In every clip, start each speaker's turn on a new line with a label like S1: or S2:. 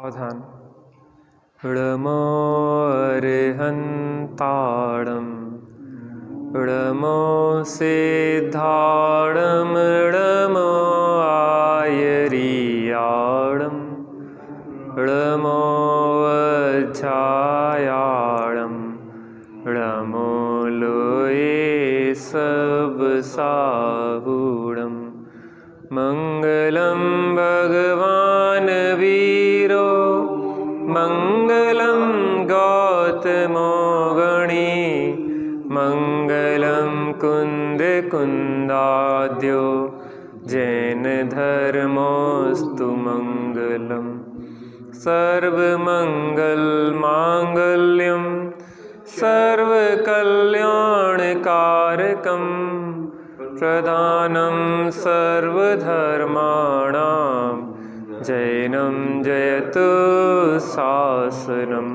S1: सावधान। ळमो अर्हन्ताणं ळमो सिद्धाणं ळमो आयरियाणं ळमो अध्यायाणं ळमो लोये सब साहुणं मंगलं भगवान् वीरो मंगलं गौतमो गणी मंगलं कुन्दकुन्दाद्यो जैनधर्मोऽस्तु मंगलम् सर्वमङ्गलमाङ्गल्यं सर्वकल्याणकारकं प्रधानं सर्वधर्माणां जैनं जयतु शासनं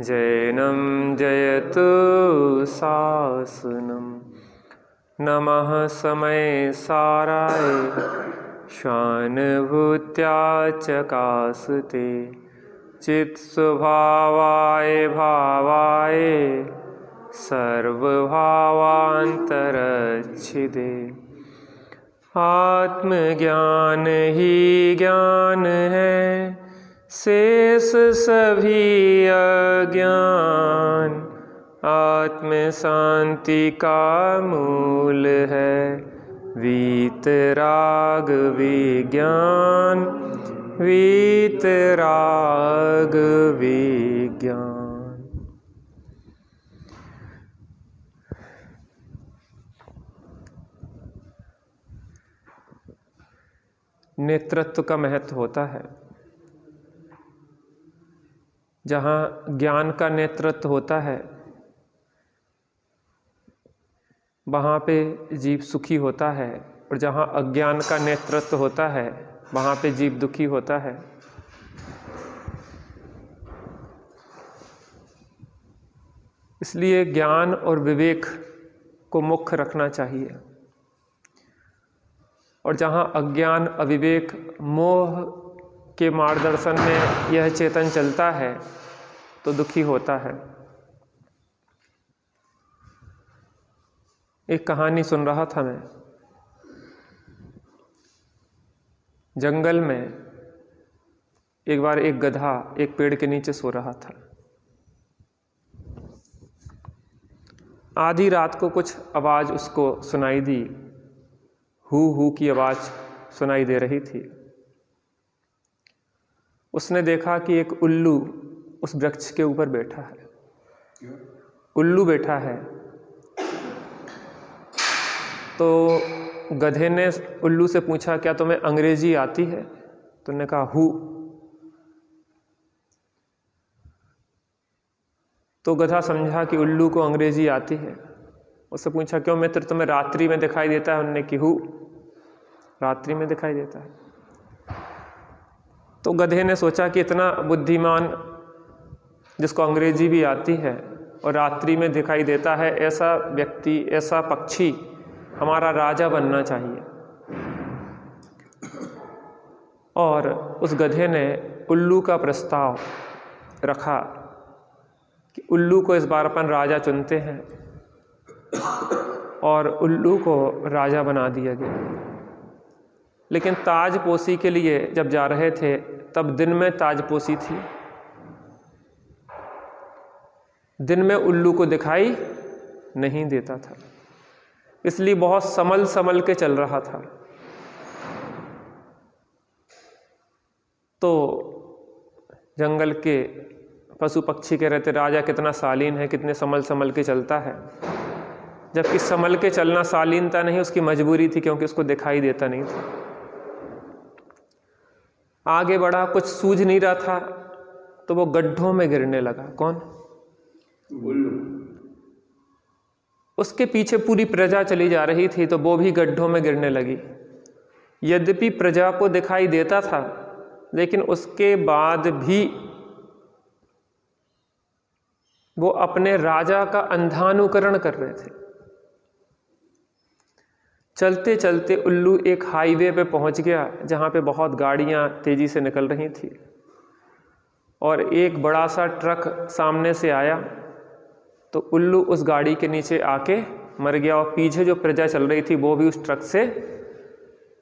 S1: जैनं जयतु शासनं। नमः समय साराय स्वानुभूत्या चकासते चित्स्वभावाय भावाय सर्वभावान्तरच्छिदे। आत्मज्ञान ही ज्ञान है शेष सभी अज्ञान आत्म शांति का मूल है वीतराग विज्ञान वीतराग विज्ञान। नेतृत्व का महत्व होता है। जहाँ ज्ञान का नेतृत्व होता है वहाँ पे जीव सुखी होता है, और जहाँ अज्ञान का नेतृत्व होता है वहाँ पे जीव दुखी होता है। इसलिए ज्ञान और विवेक को मुख्य रखना चाहिए, और जहाँ अज्ञान अविवेक मोह के मार्गदर्शन में यह चेतन चलता है तो दुखी होता है। एक कहानी सुन रहा था मैं। जंगल में एक बार एक गधा एक पेड़ के नीचे सो रहा था। आधी रात को कुछ आवाज़ उसको सुनाई दी, हू की आवाज़ सुनाई दे रही थी। उसने देखा कि एक उल्लू उस वृक्ष के ऊपर बैठा है। उल्लू बैठा है। तो गधे ने उल्लू से पूछा, क्या तुम्हें अंग्रेजी आती है? तो उसने कहा हु। तो गधा समझा कि उल्लू को अंग्रेजी आती है। उससे पूछा, क्यों मित्र, तुम्हें रात्रि में दिखाई देता है? उन्होंने कि हु, रात्रि में दिखाई देता है। तो गधे ने सोचा कि इतना बुद्धिमान जिसको अंग्रेजी भी आती है और रात्रि में दिखाई देता है, ऐसा व्यक्ति, ऐसा पक्षी हमारा राजा बनना चाहिए। और उस गधे ने उल्लू का प्रस्ताव रखा कि उल्लू को इस बार अपन राजा चुनते हैं, और उल्लू को राजा बना दिया गया। लेकिन ताजपोशी के लिए जब जा रहे थे तब दिन में ताजपोशी थी, दिन में उल्लू को दिखाई नहीं देता था, इसलिए बहुत संभल के चल रहा था। तो जंगल के पशु पक्षी कह रहे थे, राजा कितना शालीन है, कितने संभल के चलता है। जबकि संभल के चलना शालीनता नहीं, उसकी मजबूरी थी, क्योंकि उसको दिखाई देता नहीं था। आगे बढ़ा, कुछ सूझ नहीं रहा था, तो वो गड्ढों में गिरने लगा। कौन? उल्लू। उसके पीछे पूरी प्रजा चली जा रही थी, तो वो भी गड्ढों में गिरने लगी। यद्यपि प्रजा को दिखाई देता था, लेकिन उसके बाद भी वो अपने राजा का अंधानुकरण कर रहे थे। चलते चलते उल्लू एक हाईवे पे पहुंच गया, जहां पे बहुत गाड़ियां तेजी से निकल रही थी। और एक बड़ा सा ट्रक सामने से आया तो उल्लू उस गाड़ी के नीचे आके मर गया और पीछे जो प्रजा चल रही थी वो भी उस ट्रक से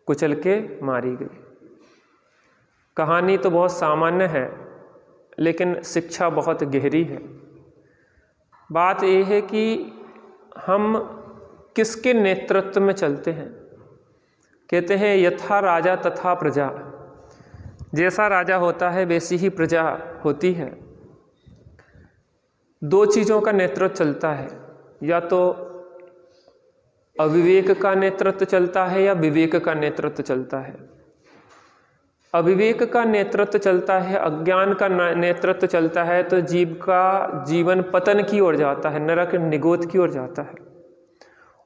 S1: कुचल के मारी गई। कहानी तो बहुत सामान्य है लेकिन शिक्षा बहुत गहरी है। बात यह है कि हम किसके नेतृत्व में चलते हैं। कहते हैं यथा राजा तथा प्रजा, जैसा राजा होता है वैसी ही प्रजा होती है। दो चीज़ों का नेतृत्व चलता है, या तो अविवेक का नेतृत्व चलता है या विवेक का नेतृत्व चलता है। अविवेक का नेतृत्व चलता है, अज्ञान का नेतृत्व चलता है तो जीव का जीवन पतन की ओर जाता है, नरक निगोद की ओर जाता है।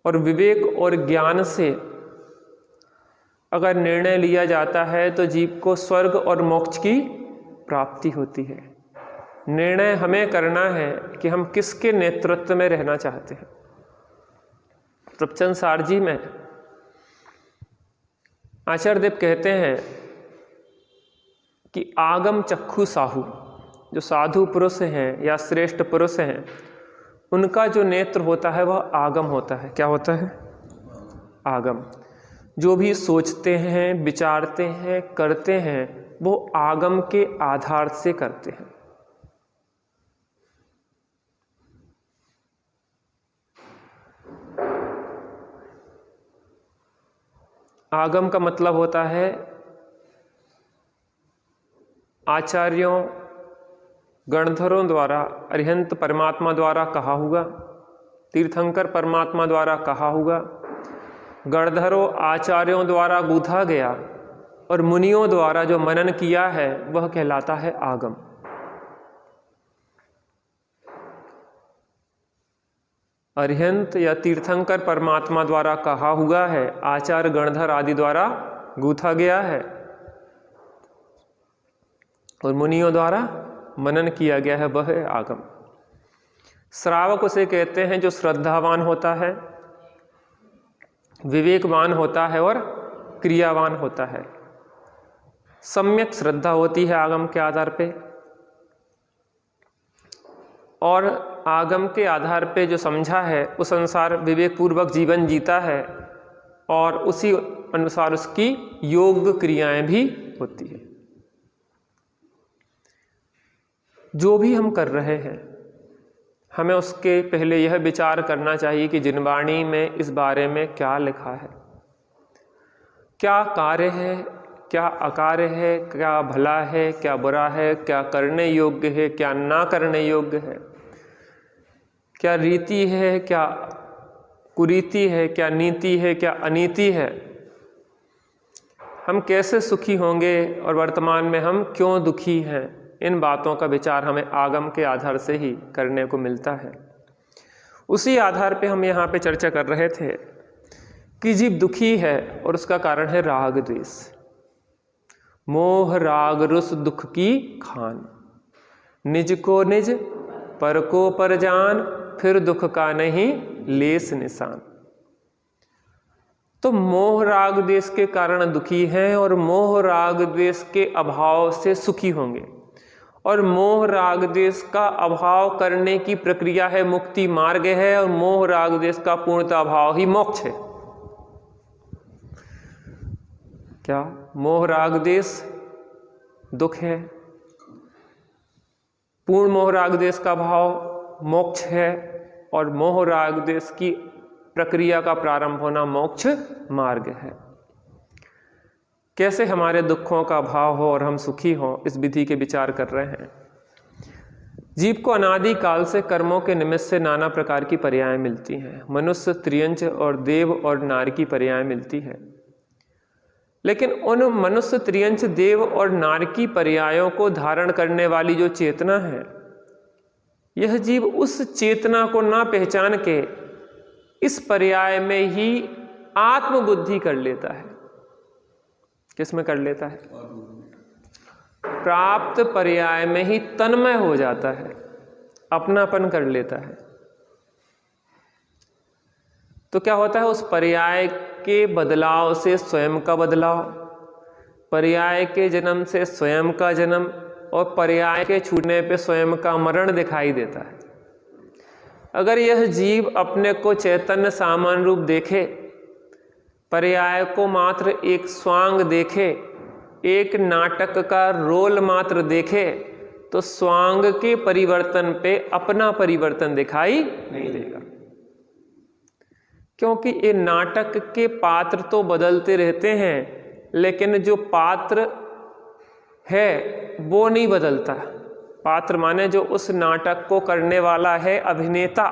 S1: और विवेक और ज्ञान से अगर निर्णय लिया जाता है तो जीव को स्वर्ग और मोक्ष की प्राप्ति होती है। निर्णय हमें करना है कि हम किसके नेतृत्व में रहना चाहते हैं। प्रवचन सार जी में आचार्य देव कहते हैं कि आगम चक्षु साहू, जो साधु पुरुष हैं या श्रेष्ठ पुरुष हैं, उनका जो नेत्र होता है वह आगम होता है। क्या होता है? आगम। जो भी सोचते हैं, विचारते हैं, करते हैं, वो आगम के आधार से करते हैं। आगम का मतलब होता है आचार्यों गणधरों द्वारा, अरिहंत परमात्मा द्वारा कहा हुआ, तीर्थंकर परमात्मा द्वारा कहा हुआ, गणधरों आचार्यों द्वारा गूंथा गया और मुनियों द्वारा जो मनन किया है वह कहलाता है आगम। अरिहंत या तीर्थंकर परमात्मा द्वारा कहा हुआ है, आचार्य गणधर आदि द्वारा गूंथा गया है और मुनियों द्वारा मनन किया गया है, वह है आगम। श्रावक उसे कहते हैं जो श्रद्धावान होता है, विवेकवान होता है और क्रियावान होता है। सम्यक श्रद्धा होती है आगम के आधार पे, और आगम के आधार पे जो समझा है उस अनुसार विवेक पूर्वक जीवन जीता है और उसी अनुसार उसकी योग क्रियाएं भी होती है। जो भी हम कर रहे हैं हमें उसके पहले यह विचार करना चाहिए कि जिनवाणी में इस बारे में क्या लिखा है, क्या कार्य है, क्या अकार्य है, क्या भला है, क्या बुरा है, क्या करने योग्य है, क्या ना करने योग्य है, क्या रीति है, क्या कुरीति है, क्या नीति है, क्या अनीति है, हम कैसे सुखी होंगे और वर्तमान में हम क्यों दुखी हैं। इन बातों का विचार हमें आगम के आधार से ही करने को मिलता है। उसी आधार पे हम यहाँ पे चर्चा कर रहे थे कि जीव दुखी है और उसका कारण है राग द्वेष। मोह राग रुस दुख की खान, निज को निज पर को पर जान, फिर दुख का नहीं लेस निशान। तो मोह राग द्वेष के कारण दुखी हैं और मोह राग द्वेष के अभाव से सुखी होंगे, और मोह राग द्वेष का अभाव करने की प्रक्रिया है मुक्ति मार्ग है, और मोह राग द्वेष का पूर्णतः अभाव ही मोक्ष है। क्या मोह राग द्वेष दुख है, पूर्ण मोह राग द्वेष का भाव मोक्ष है, और मोह राग द्वेष की प्रक्रिया का प्रारंभ होना मोक्ष मार्ग है। कैसे हमारे दुखों का अभाव हो और हम सुखी हों, इस विधि के विचार कर रहे हैं। जीव को अनादि काल से कर्मों के निमित्त से नाना प्रकार की पर्याय मिलती हैं। मनुष्य, त्रियंच और देव और नार की पर्याय मिलती है, लेकिन उन मनुष्य, त्रियंच, देव और नार की पर्यायों को धारण करने वाली जो चेतना है, यह जीव उस चेतना को ना पहचान के इस पर्याय में ही आत्मबुद्धि कर लेता है। किस में कर लेता है? प्राप्त पर्याय में ही तन्मय हो जाता है, अपनापन कर लेता है। तो क्या होता है, उस पर्याय के बदलाव से स्वयं का बदलाव, पर्याय के जन्म से स्वयं का जन्म, और पर्याय के छूटने पे स्वयं का मरण दिखाई देता है। अगर यह जीव अपने को चैतन्य सामान्य रूप देखे, पर्याय को मात्र एक स्वांग देखे, एक नाटक का रोल मात्र देखे, तो स्वांग के परिवर्तन पे अपना परिवर्तन दिखाई नहीं देगा, क्योंकि ये नाटक के पात्र तो बदलते रहते हैं, लेकिन जो पात्र है वो नहीं बदलता। पात्र माने जो उस नाटक को करने वाला है, अभिनेता,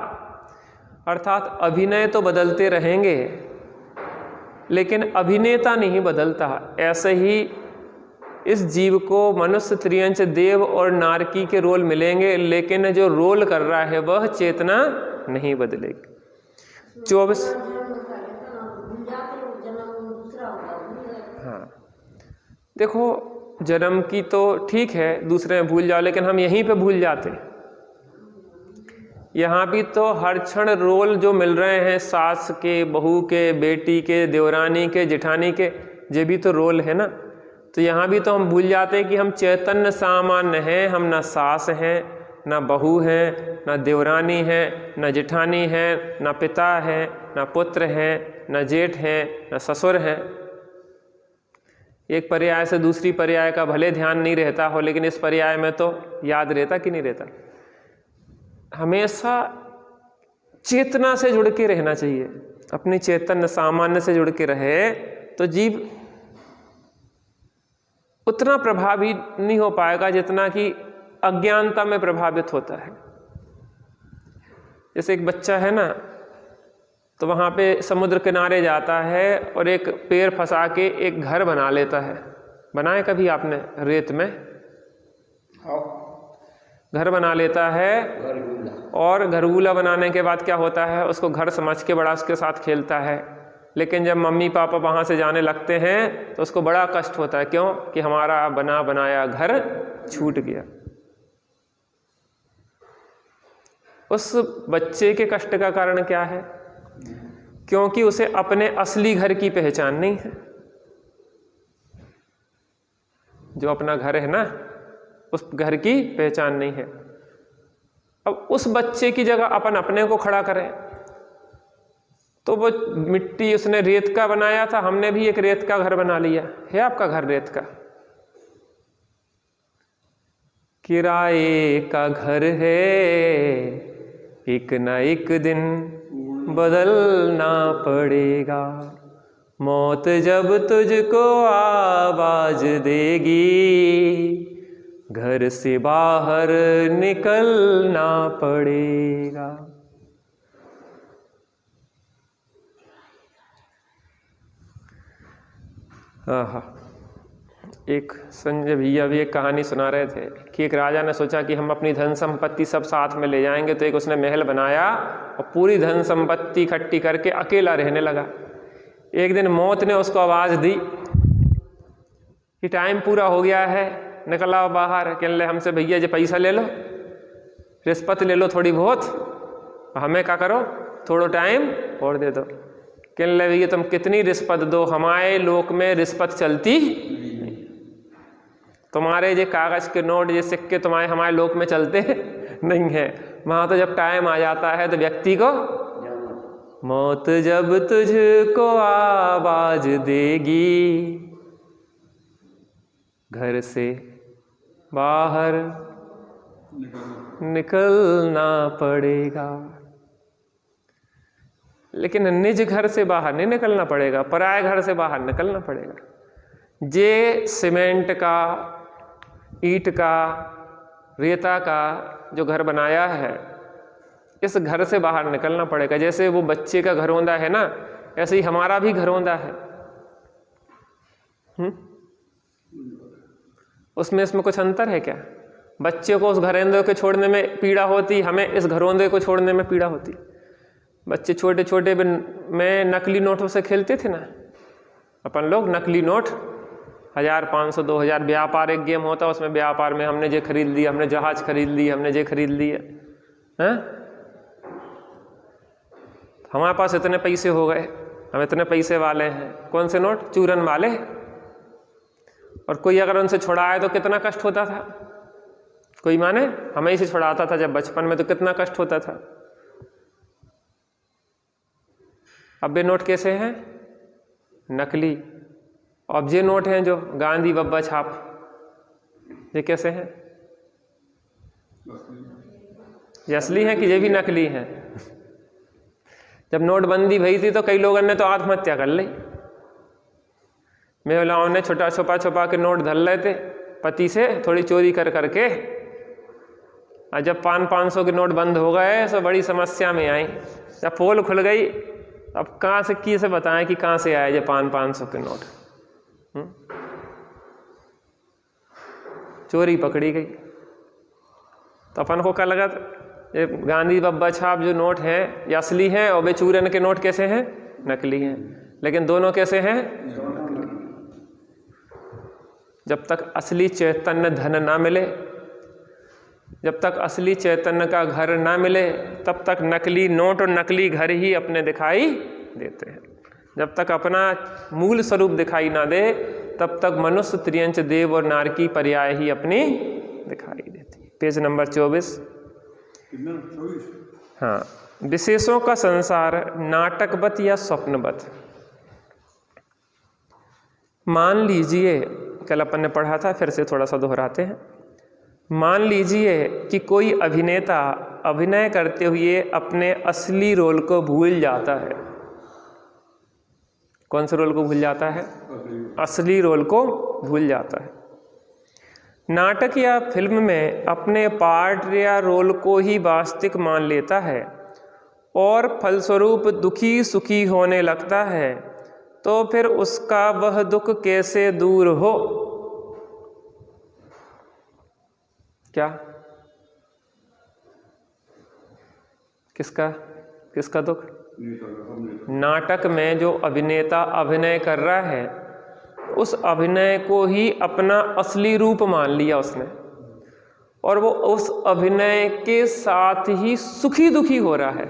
S1: अर्थात अभिनय तो बदलते रहेंगे लेकिन अभिनेता नहीं बदलता। ऐसे ही इस जीव को मनुष्य, त्रियंच, देव और नारकी के रोल मिलेंगे, लेकिन जो रोल कर रहा है वह चेतना नहीं बदलेगी। 24 हाँ, देखो जन्म की तो ठीक है, दूसरे में भूल जाओ, लेकिन हम यहीं पे भूल जाते हैं। यहाँ भी तो हर क्षण रोल जो मिल रहे हैं, सास के, बहू के, बेटी के, देवरानी के, जेठानी के, ये भी तो रोल है ना। तो यहाँ भी तो हम भूल जाते हैं कि हम चैतन्य सामान्य हैं, हम ना सास हैं, ना बहू हैं, ना देवरानी हैं, ना जेठानी हैं, ना पिता हैं, ना पुत्र हैं, ना जेठ हैं, ना ससुर हैं। एक पर्याय से दूसरी पर्याय का भले ध्यान नहीं रहता हो, लेकिन इस पर्याय में तो याद रहता कि नहीं रहता। हमेशा चेतना से जुड़ के रहना चाहिए, अपनी चैतन्य सामान्य से जुड़ के रहे तो जीव उतना प्रभावी नहीं हो पाएगा जितना कि अज्ञानता में प्रभावित होता है। जैसे एक बच्चा है ना, तो वहाँ पे समुद्र किनारे जाता है और एक पैर फंसा के एक घर बना लेता है। बनाए कभी आपने रेत में? घर बना लेता है, और घरगूला बनाने के बाद क्या होता है, उसको घर समझ के बड़ा उसके साथ खेलता है। लेकिन जब मम्मी पापा वहाँ से जाने लगते हैं तो उसको बड़ा कष्ट होता है। क्यों? कि हमारा बना बनाया घर छूट गया। उस बच्चे के कष्ट का कारण क्या है? क्योंकि उसे अपने असली घर की पहचान नहीं है। जो अपना घर है ना, उस घर की पहचान नहीं है। अब उस बच्चे की जगह अपन अपने को खड़ा करें, तो वो मिट्टी उसने रेत का बनाया था, हमने भी एक रेत का घर बना लिया है। आपका घर रेत का, किराए का घर है, एक ना एक दिन बदलना पड़ेगा। मौत जब तुझको आवाज देगी, घर से बाहर निकलना पड़ेगा। एक संजय भैया भी एक कहानी सुना रहे थे कि एक राजा ने सोचा कि हम अपनी धन संपत्ति सब साथ में ले जाएंगे, तो एक उसने महल बनाया और पूरी धन संपत्ति इकट्ठी करके अकेला रहने लगा। एक दिन मौत ने उसको आवाज़ दी कि टाइम पूरा हो गया है, निकल आओ बाहर। कहने लगे हमसे भैया जो पैसा ले लो, रिश्वत ले लो थोड़ी बहुत, हमें क्या करो, थोड़ा टाइम और दे दो। कहने लगे भैया तुम कितनी रिश्वत दो, हमारे लोक में रिश्वत चलती नहीं। तुम्हारे ये कागज के नोट, ये सिक्के तुम्हारे हमारे लोक में चलते नहीं है। वहाँ तो जब टाइम आ जाता है तो व्यक्ति को, मौत जब तुझको आवाज देगी, घर से बाहर निकलना पड़ेगा। लेकिन निज घर से बाहर नहीं निकलना पड़ेगा, पराये घर से बाहर निकलना पड़ेगा। जे सीमेंट का, ईंट का, रेता का जो घर बनाया है, इस घर से बाहर निकलना पड़ेगा। जैसे वो बच्चे का घरौंदा है ना, ऐसे ही हमारा भी घरौंदा है। उसमें इसमें कुछ अंतर है क्या? बच्चे को उस घरौंदे को छोड़ने में पीड़ा होती, हमें इस घरौंदे को छोड़ने में पीड़ा होती। बच्चे छोटे छोटे में नकली नोटों से खेलते थे ना, अपन लोग नकली नोट 1000, 500, 2000, व्यापार एक गेम होता, उसमें व्यापार में हमने ये खरीद लिया, हमने जहाज खरीद ली, हमने ये खरीद लिया हैं, हमारे पास इतने पैसे हो गए, हम इतने पैसे वाले हैं। कौन से नोट? चूरन वाले। और कोई अगर उनसे छुड़ाए तो कितना कष्ट होता था। कोई माने? हमें इसे छुड़ाता था जब बचपन में तो कितना कष्ट होता था। अब ये नोट कैसे हैं? नकली। अब ये नोट हैं जो गांधी बब्बा छाप, ये कैसे हैं? ये असली हैं कि ये भी नकली हैं? जब नोटबंदी भई थी तो कई लोगों ने तो आत्महत्या कर ली। महिलाओं ने छुपा छुपा के नोट धर रहे थे पति से, थोड़ी चोरी कर करके। और जब 500 के नोट बंद हो गए तो बड़ी समस्या में आई। जब पोल खुल गई, अब कहाँ से किसे बताएं कि कहाँ से आए ये 500 के नोट। चोरी पकड़ी गई। तो अपन को क्या लगा? ये गांधी बब्बा छाप जो नोट है ये असली है, और वे चूरन के नोट कैसे हैं? नकली हैं। लेकिन दोनों कैसे हैं? नकली। जब तक असली चैतन्य धन ना मिले, जब तक असली चैतन्य का घर ना मिले, तब तक नकली नोट और नकली घर ही अपने दिखाई देते हैं। जब तक अपना मूल स्वरूप दिखाई ना दे, तब तक मनुष्य, त्रियंच, देव और नार की पर्याय ही अपनी दिखाई देती है। Page number 24। हाँ, विशेषों का संसार नाटकवत या स्वप्नवत। मान लीजिए, कल अपन ने पढ़ा था, फिर से थोड़ा सा दोहराते हैं। मान लीजिए कि कोई अभिनेता अभिनय करते हुए अपने असली रोल को भूल जाता है। कौन से रोल को भूल जाता है? असली रोल को भूल जाता है। नाटक या फिल्म में अपने पार्ट या रोल को ही वास्तविक मान लेता है और फलस्वरूप दुखी सुखी होने लगता है, तो फिर उसका वह दुख कैसे दूर हो? क्या? किसका दुख? नाटक में जो अभिनेता अभिनय कर रहा है, उस अभिनय को ही अपना असली रूप मान लिया उसने, और वो उस अभिनय के साथ ही सुखी दुखी हो रहा है।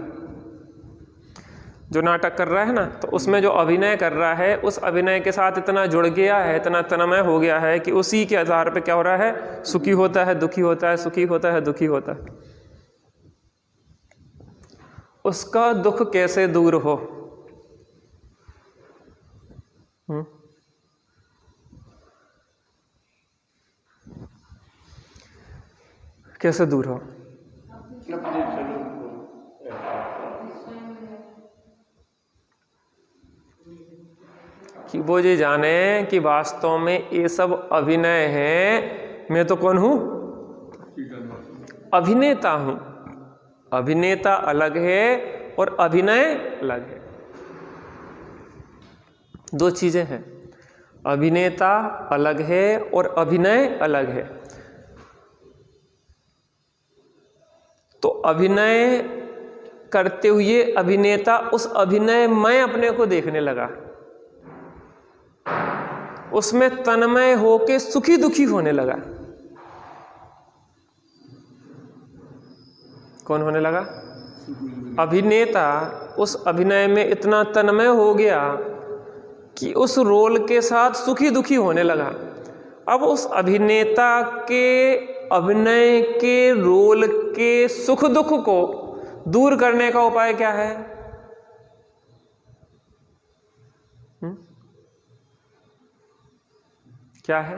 S1: जो नाटक कर रहा है ना, तो उसमें जो अभिनय कर रहा है, उस अभिनय के साथ इतना जुड़ गया है, इतना तन्मय हो गया है कि उसी के आधार पे क्या हो रहा है? सुखी होता है, दुखी होता है, सुखी होता है, दुखी होता है। उसका दुख कैसे दूर हो? कैसे दूर हो? कि वो ये जाने कि वास्तव में ये सब अभिनय है, मैं तो कौन हूं? अभिनेता हूं। अभिनेता अलग है और अभिनय अलग है, दो चीजें हैं। अभिनेता अलग है और अभिनय अलग है। तो अभिनय करते हुए अभिनेता उस अभिनय में अपने को देखने लगा, उसमें तन्मय होके सुखी दुखी होने लगा। कौन होने लगा? अभिनेता उस अभिनय में इतना तन्मय हो गया कि उस रोल के साथ सुखी दुखी होने लगा। अब उस अभिनेता के अभिनय के रोल के सुख दुख को दूर करने का उपाय क्या है? क्या है?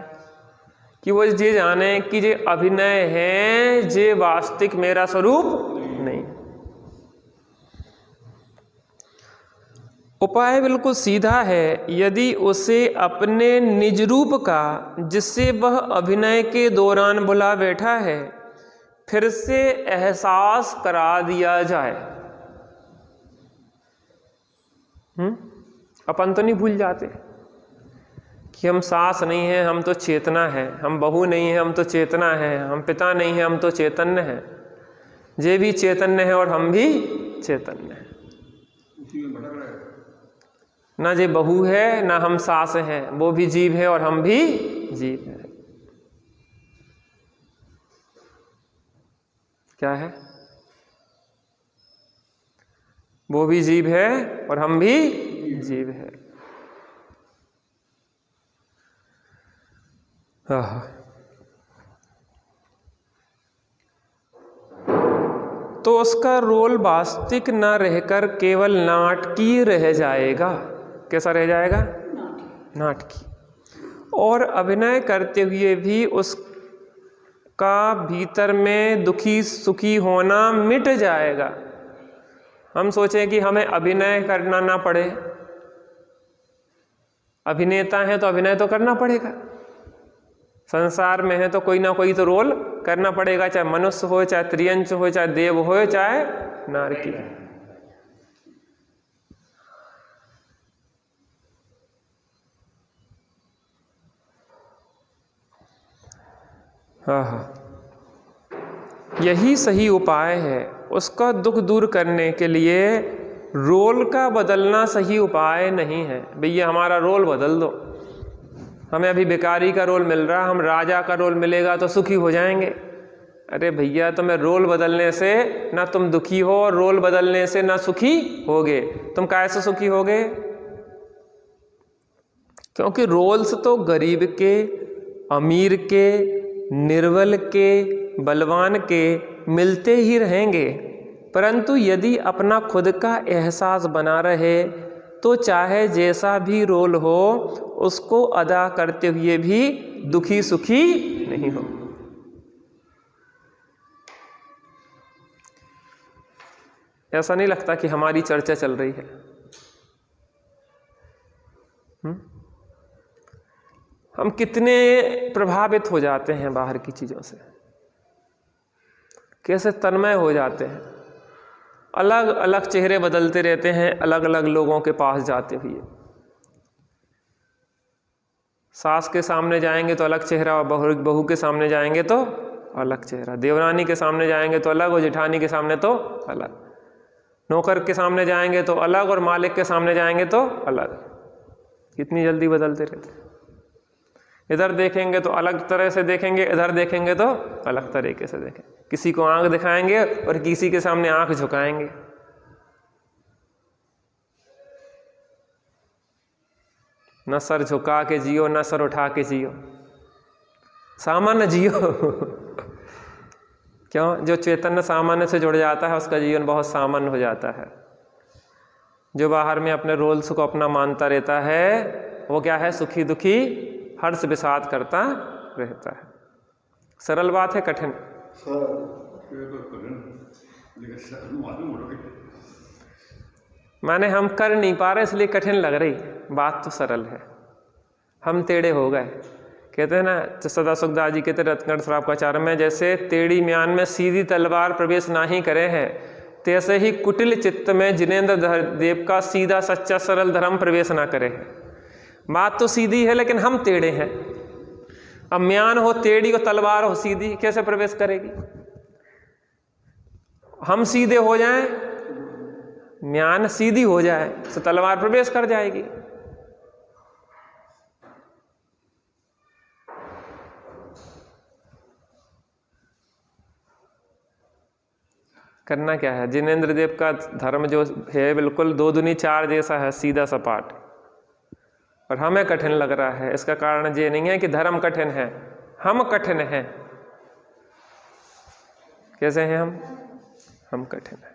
S1: कि वो ये जाने कि ये अभिनय है, ये वास्तविक मेरा स्वरूप नहीं। उपाय बिल्कुल सीधा है। यदि उसे अपने निज रूप का, जिससे वह अभिनय के दौरान भुला बैठा है, फिर से एहसास करा दिया जाए। अपन तो नहीं भूल जाते कि हम सांस नहीं है, हम तो चेतना है। हम बहू नहीं है, हम तो चेतना है। हम पिता नहीं है, हम तो चैतन्य है। ये भी चैतन्य है और हम भी चैतन्य है। ना ये बहू है, ना हम सास हैं। वो भी जीव है और हम भी जीव है। क्या है? वो भी जीव है और हम भी जीव है। तो उसका रोल वास्तविक न रहकर केवल नाटकीय रह जाएगा। कैसा रह जाएगा? नाटकीय। और अभिनय करते हुए भी उसका भीतर में दुखी सुखी होना मिट जाएगा। हम सोचें कि हमें अभिनय करना ना पड़े, अभिनेता है तो अभिनय तो करना पड़ेगा, संसार में है तो कोई ना कोई तो रोल करना पड़ेगा, चाहे मनुष्य हो, चाहे त्रियंच हो, चाहे देव हो, चाहे नारकी। हाँ, यही सही उपाय है। उसका दुख दूर करने के लिए रोल का बदलना सही उपाय नहीं है। भैया हमारा रोल बदल दो, हमें अभी भिखारी का रोल मिल रहा, हम राजा का रोल मिलेगा तो सुखी हो जाएंगे। अरे भैया तुम्हें रोल बदलने से ना तुम दुखी हो, और रोल बदलने से ना सुखी होगे। तुम कैसे सुखी होगे? क्योंकि रोल्स तो गरीब के, अमीर के, निर्बल के, बलवान के मिलते ही रहेंगे, परंतु यदि अपना खुद का एहसास बना रहे तो चाहे जैसा भी रोल हो उसको अदा करते हुए भी दुखी सुखी नहीं हो। ऐसा नहीं लगता कि हमारी चर्चा चल रही है? हम कितने प्रभावित हो जाते हैं बाहर की चीज़ों से, कैसे तन्मय हो जाते हैं, अलग अलग चेहरे बदलते रहते हैं अलग अलग लोगों के पास जाते हुए। सास के सामने जाएंगे तो अलग चेहरा, और बहू के सामने जाएंगे तो अलग चेहरा, देवरानी के सामने जाएंगे तो अलग, और जेठानी के सामने तो अलग, नौकर के सामने जाएंगे तो अलग, और मालिक के सामने जाएंगे तो अलग। कितनी जल्दी बदलते रहते हैं। इधर देखेंगे तो अलग तरह से देखेंगे, इधर देखेंगे तो अलग तरीके से देखेंगे। किसी को आंख दिखाएंगे और किसी के सामने आंख झुकाएंगे। न सर झुका के जियो, न सर उठा के जियो, सामान्य जियो। क्यों? जो चैतन्य सामान्य से जुड़ जाता है उसका जीवन बहुत सामान्य हो जाता है। जो बाहर में अपने रोल्स को अपना मानता रहता है वो क्या है? सुखी दुखी हर्ष विषाद करता रहता है। सरल बात है कठिन? माने हम कर नहीं पा रहे इसलिए कठिन लग रही, बात तो सरल है, हम टेढ़े हो गए। कहते हैं ना, सदा सुखदास जी कहते रत्नगढ़ श्रावकाचार्य में, जैसे टेढ़ी म्यान में सीधी तलवार प्रवेश ना ही करे हैं, तैसे ही कुटिल चित्त में जिनेंद्र देव का सीधा सच्चा सरल धर्म प्रवेश ना करे है। बात तो सीधी है लेकिन हम टेढ़े हैं। अब म्यान हो टेढ़ी और तलवार हो सीधी, कैसे प्रवेश करेगी? हम सीधे हो जाएं, म्यान सीधी हो जाए तो तलवार प्रवेश कर जाएगी। करना क्या है? जिनेंद्र देव का धर्म जो है बिल्कुल 2 दूनी 4 जैसा है, सीधा सपाट, और हमें कठिन लग रहा है। इसका कारण ये नहीं है कि धर्म कठिन है, हम कठिन हैं। कैसे हैं हम कठिन हैं।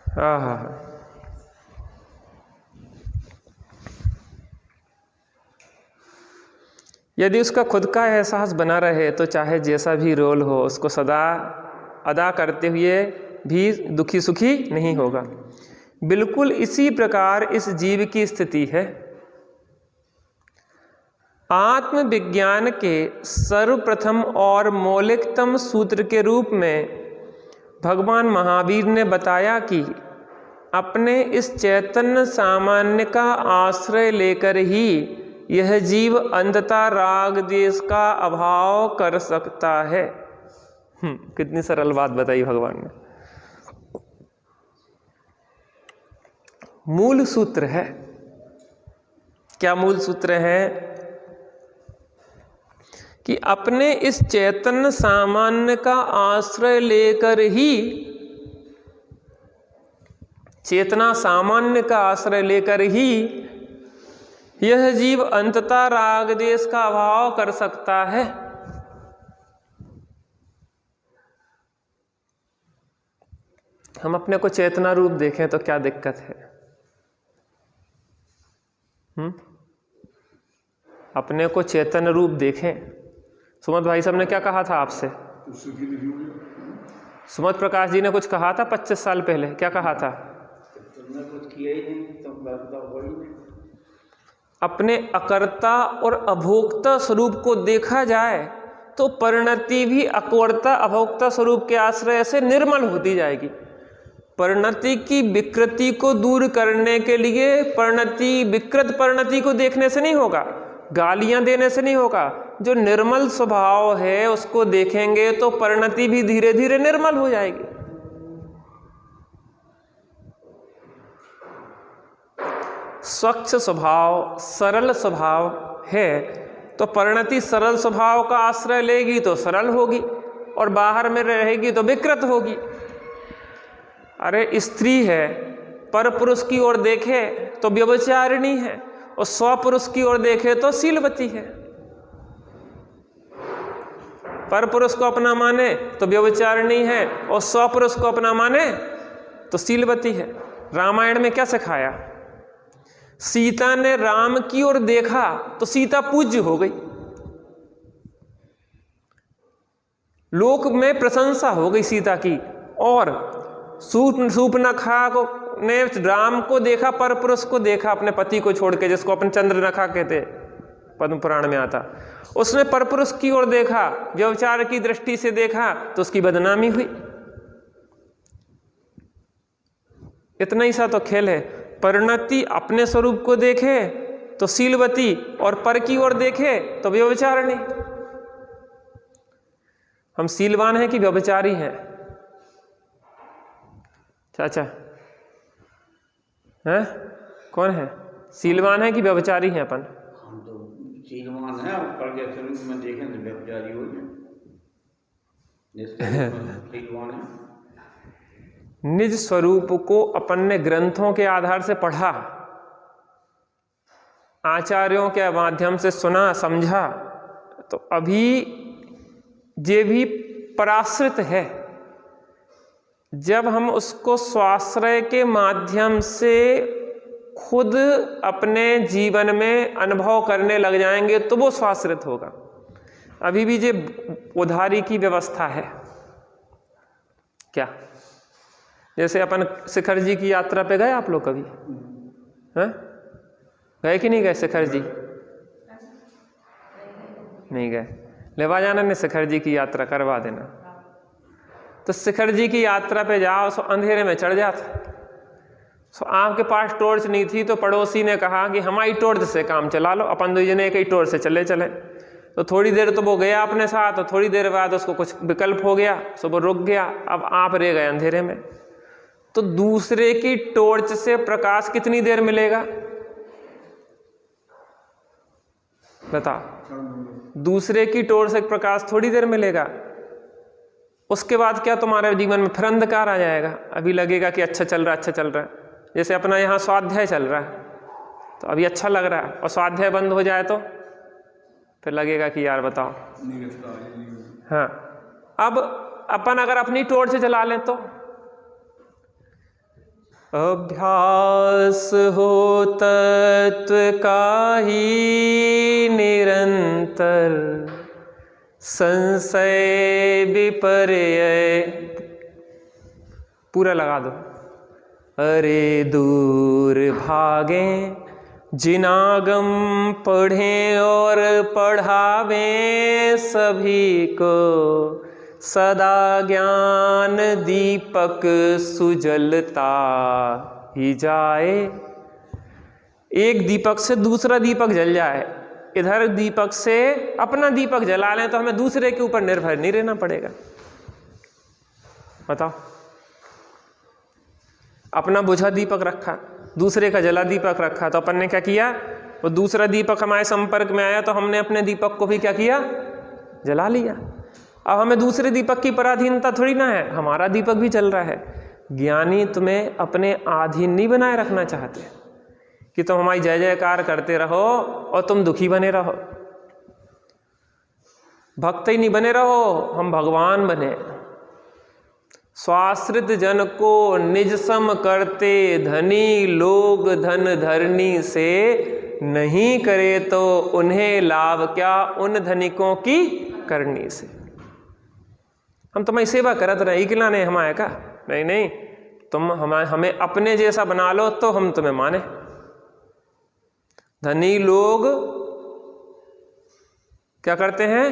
S1: हाँ। यदि उसका खुद का एहसास बना रहे तो चाहे जैसा भी रोल हो उसको सदा अदा करते हुए भी दुखी सुखी नहीं होगा। बिल्कुल इसी प्रकार इस जीव की स्थिति है। आत्मविज्ञान के सर्वप्रथम और मौलिकतम सूत्र के रूप में भगवान महावीर ने बताया कि अपने इस चैतन्य सामान्य का आश्रय लेकर ही यह जीव अंततः राग द्वेष का अभाव कर सकता है। कितनी सरल बात बताई भगवान ने। मूल सूत्र है। क्या मूल सूत्र है? कि अपने इस चैतन्य सामान्य का आश्रय लेकर ही, चेतना सामान्य का आश्रय लेकर ही यह जीव अंततः राग द्वेष का अभाव कर सकता है। हम अपने को चेतना रूप देखें तो क्या दिक्कत है? अपने को चेतन रूप देखें। सुमत भाई साहब ने क्या कहा था आपसे? सुमत प्रकाश जी ने कुछ कहा था 25 साल पहले, क्या कहा था?
S2: तुमने कुछ किया ही नहीं, तुम करता हो ही नहीं।
S1: अपने अकर्ता और अभोक्ता स्वरूप को देखा जाए तो परिणति भी अकर्ता अभोक्ता स्वरूप के आश्रय से निर्मल होती जाएगी। परिणति की विकृति को दूर करने के लिए परिणति विकृत परिणति को देखने से नहीं होगा, गालियां देने से नहीं होगा। जो निर्मल स्वभाव है उसको देखेंगे तो परिणति भी धीरे धीरे निर्मल हो जाएगी। स्वच्छ स्वभाव, सरल स्वभाव है तो परिणति सरल स्वभाव का आश्रय लेगी तो सरल होगी, और बाहर में रहेगी तो विकृत होगी। अरे स्त्री है, पर पुरुष की ओर देखे तो व्यभिचारिणी है, और स्वपुरुष की ओर देखे तो शीलवती है। पर पुरुष को अपना माने तो व्यभिचारिणी है, और स्वपुरुष को अपना माने तो शीलवती है। रामायण में क्या सिखाया? सीता ने राम की ओर देखा तो सीता पूज्य हो गई, लोक में प्रशंसा हो गई सीता की। और शूर्पणखा ने राम को देखा, पर पुरुष को देखा, अपने पति को छोड़ के, जिसको अपन चंद्रनखा कहते, पद्म पुराण में आता। उसने परपुरुष की ओर देखा, व्यभिचार की दृष्टि से देखा तो उसकी बदनामी हुई। इतना ही सा तो खेल है। परिणति अपने स्वरूप को देखे तो शीलवती, और पर की ओर देखे तो व्यभिचारिणी। हम शीलवान हैं कि व्यभिचारी हैं? चाचा हैं? कौन है शीलवान है कि व्यभिचारी हैं अपन?
S2: हम तो शीलवान है, पर के स्वरूप में देखें तो व्यभिचारी हो जाए। शीलवान है।
S1: निज स्वरूप को अपन ने ग्रंथों के आधार से पढ़ा, आचार्यों के माध्यम से सुना, समझा, तो अभी ये भी पराश्रित है। जब हम उसको स्वाश्रय के माध्यम से खुद अपने जीवन में अनुभव करने लग जाएंगे तो वो स्वाश्रित होगा। अभी भी ये उधारी की व्यवस्था है। क्या? जैसे अपन शिखर जी की यात्रा पे गए, आप लोग कभी हैं? गए कि नहीं गए? शिखर जी नहीं गए? लेवा जाना ने शिखर जी की यात्रा करवा देना। तो शिखर जी की यात्रा पे जाओ सो अंधेरे में चढ़ जाता। सो आपके पास टॉर्च नहीं थी तो पड़ोसी ने कहा कि हमारी टॉर्च से काम चला लो, अपन दो जने एक ही टॉर्च से चले चले। तो थोड़ी देर तो वो गया अपने साथ, तो थोड़ी देर बाद उसको कुछ विकल्प हो गया, सो वो रुक गया। अब आप रह गए अंधेरे में। तो दूसरे की टॉर्च से प्रकाश कितनी देर मिलेगा बता? दूसरे की टॉर्च से प्रकाश थोड़ी देर मिलेगा। उसके बाद क्या तुम्हारे जीवन में फिर अंधकार आ जाएगा। अभी लगेगा कि अच्छा चल रहा है, अच्छा चल रहा है। जैसे अपना यहाँ स्वाध्याय चल रहा है तो अभी अच्छा लग रहा है, और स्वाध्याय बंद हो जाए तो फिर लगेगा कि यार बताओ। हाँ, अब अपन अगर अपनी टॉर्च से चला लें तो अभ्यास हो तत्व का ही निरंतर, संशय विपर्यय। पूरा लगा दो। अरे दूर भागें जिनागम पढ़ें और पढ़ावें सभी को, सदा ज्ञान दीपक सुजलता ही जाए। एक दीपक से दूसरा दीपक जल जाए, इधर दीपक से अपना दीपक जला लें तो हमें दूसरे के ऊपर निर्भर नहीं रहना पड़ेगा। बताओ, अपना बुझा दीपक रखा, दूसरे का जला दीपक रखा, तो अपन ने क्या किया? वो दूसरा दीपक हमारे संपर्क में आया तो हमने अपने दीपक को भी क्या किया? जला लिया। अब हमें दूसरे दीपक की पराधीनता थोड़ी ना है, हमारा दीपक भी जल रहा है। ज्ञानी तुम्हें अपने अधीन नहीं बनाए रखना चाहते कि तुम हमारी जय जयकार करते रहो और तुम दुखी बने रहो, भक्त ही नहीं बने रहो, हम भगवान बने। स्वाश्रित जन को निज सम करते, धनी लोग धन धरनी से, नहीं करे तो उन्हें लाभ क्या, उन धनिकों की करनी से। हम तुम्हारी सेवा करत रहे, इकला नहीं हमारे का, नहीं नहीं, तुम हमें अपने जैसा बना लो तो हम तुम्हें माने। धनी लोग क्या करते हैं,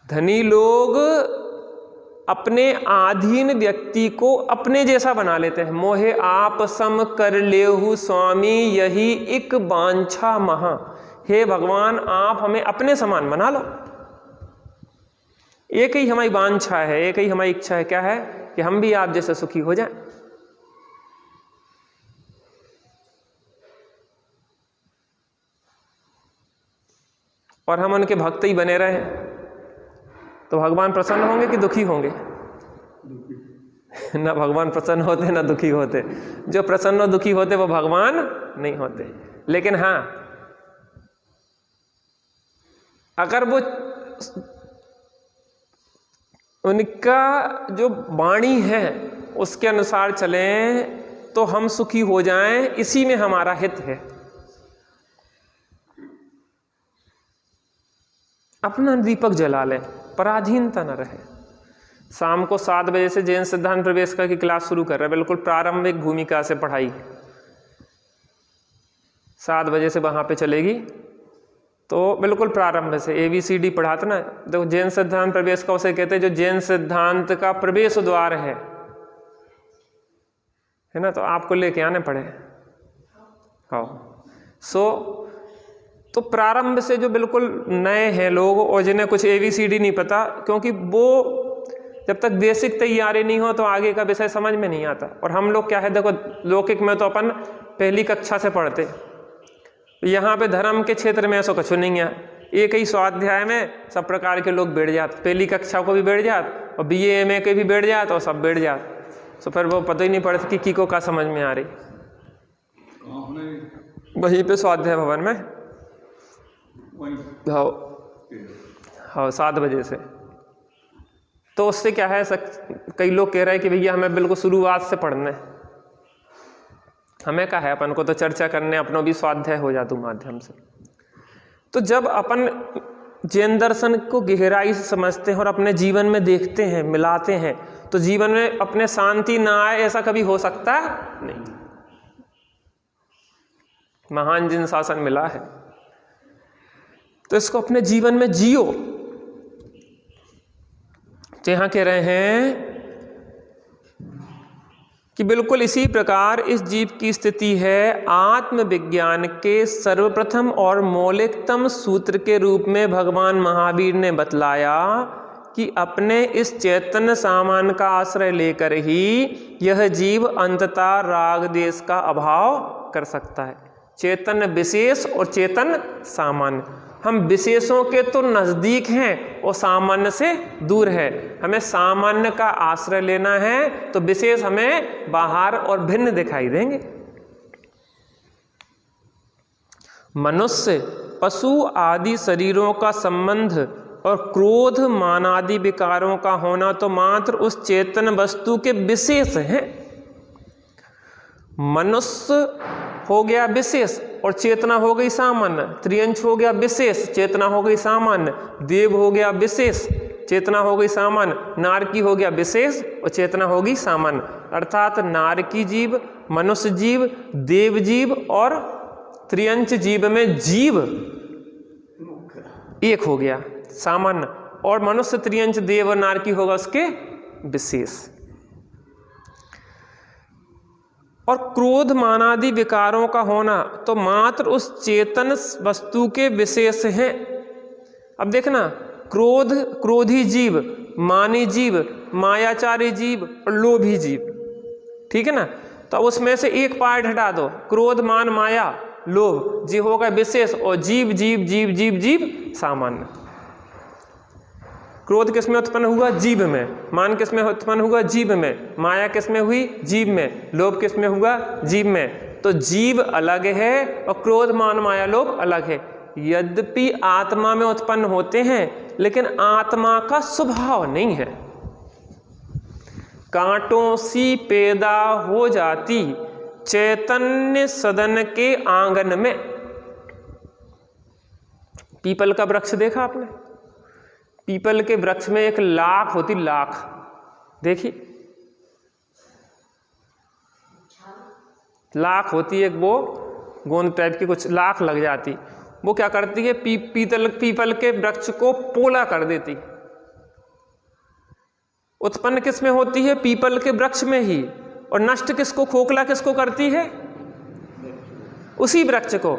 S1: धनी लोग अपने आधीन व्यक्ति को अपने जैसा बना लेते हैं। मोहे आप सम कर लेहु स्वामी, यही एक वांछा महा। हे भगवान, आप हमें अपने समान बना लो। एक ही हमारी वांछा है, एक ही हमारी इच्छा है, क्या है कि हम भी आप जैसे सुखी हो जाएं। और हम उनके भक्त ही बने रहे, तो भगवान प्रसन्न होंगे कि दुखी होंगे? ना भगवान प्रसन्न होते ना दुखी होते। जो प्रसन्न और दुखी होते वो भगवान नहीं होते। लेकिन हाँ, अगर वो उनका जो वाणी है उसके अनुसार चलें तो हम सुखी हो जाएं, इसी में हमारा हित है। अपना दीपक जला लें, पराधीनता न रहे। शाम को 7 बजे से जैन सिद्धांत प्रवेश की क्लास शुरू कर रहे हैं, बिल्कुल प्रारंभिक भूमिका से पढ़ाई 7 बजे से वहाँ पे चलेगी। तो बिल्कुल प्रारंभ से ABCD पढ़ाते ना। देखो, जैन सिद्धांत प्रवेश का उसे कहते हैं जो जैन सिद्धांत का प्रवेश द्वार है ना। तो आपको लेके आने पड़े। हाँ, तो प्रारंभ से जो बिल्कुल नए हैं लोग और जिन्हें कुछ ABCD नहीं पता, क्योंकि वो जब तक बेसिक तैयारी नहीं हो तो आगे का विषय समझ में नहीं आता। और हम लोग क्या है, देखो लौकिक में तो अपन पहली कक्षा से पढ़ते, यहाँ पे धर्म के क्षेत्र में ऐसा कुछ नहीं है। एक ही स्वाध्याय में सब प्रकार के लोग बैठ जाते, पहली कक्षा को भी बैठ जाते और BA MA के भी बैठ जाते और सब बैठ जाते। तो फिर वो पता ही नहीं पड़ता कि किको का समझ में आ रही। वहीं पे स्वाध्याय भवन में हाँ 7 बजे से। तो उससे क्या है, कई लोग कह रहे हैं कि भैया हमें बिल्कुल शुरुआत से पढ़ना है। हमें क्या है, अपन को तो चर्चा करने अपनों भी स्वाध्याय हो जातु माध्यम से। तो जब अपन जैन दर्शन को गहराई से समझते हैं और अपने जीवन में देखते हैं, मिलाते हैं, तो जीवन में अपने शांति ना आए ऐसा कभी हो सकता नहीं। महान जिन शासन मिला है तो इसको अपने जीवन में जियो। जहां कह रहे हैं कि बिल्कुल इसी प्रकार इस जीव की स्थिति है। आत्मविज्ञान के सर्वप्रथम और मौलिकतम सूत्र के रूप में भगवान महावीर ने बतलाया कि अपने इस चैतन्य सामान का आश्रय लेकर ही यह जीव अंततः राग देश का अभाव कर सकता है। चैतन्य विशेष और चेतन सामान्य। हम विशेषों के तो नजदीक हैं और सामान्य से दूर है। हमें सामान्य का आश्रय लेना है तो विशेष हमें बाहर और भिन्न दिखाई देंगे। मनुष्य पशु आदि शरीरों का संबंध और क्रोध मान आदि विकारों का होना तो मात्र उस चेतन वस्तु के विशेष हैं। मनुष्य हो गया विशेष और चेतना हो गई सामान्य। त्रियंश हो गया विशेष, चेतना हो गई सामान्य। देव हो गया विशेष, चेतना हो गई सामान्य। नारकी हो गया विशेष और चेतना होगी सामान्य। अर्थात नारकी जीव, मनुष्य जीव, देव जीव और त्रियंश जीव में जीव एक हो गया सामान्य, और मनुष्य त्रियंश देव और नारकी होगा उसके विशेष। और क्रोध मानादि विकारों का होना तो मात्र उस चेतन वस्तु के विशेष हैं। अब देखना, क्रोध क्रोधी जीव, मानी जीव, मायाचारी जीव और लोभी जीव, ठीक है ना। तो उसमें से एक पार्ट हटा दो, क्रोध मान माया लोभ, जीव होगा विशेष और जीव जीव जीव जीव जीव सामान्य। क्रोध किस में उत्पन्न हुआ? जीव में। मान किस में उत्पन्न हुआ? जीव में। माया किस में हुई? जीव में। लोभ किस में हुआ? जीव में। तो जीव अलग है और क्रोध मान माया लोभ अलग है। यद्यपि आत्मा में उत्पन्न होते हैं लेकिन आत्मा का स्वभाव नहीं है। कांटों सी पैदा हो जाती चैतन्य सदन के आंगन में। पीपल का वृक्ष देखा आपने? पीपल के वृक्ष में एक लाख होती, लाख देखी, लाख होती है, वो गोंद टाइप की कुछ लाख लग जाती। वो क्या करती है? पीपल के वृक्ष को पोला कर देती। उत्पन्न किस में होती है? पीपल के वृक्ष में ही। और नष्ट किसको, खोखला किसको करती है? उसी वृक्ष को।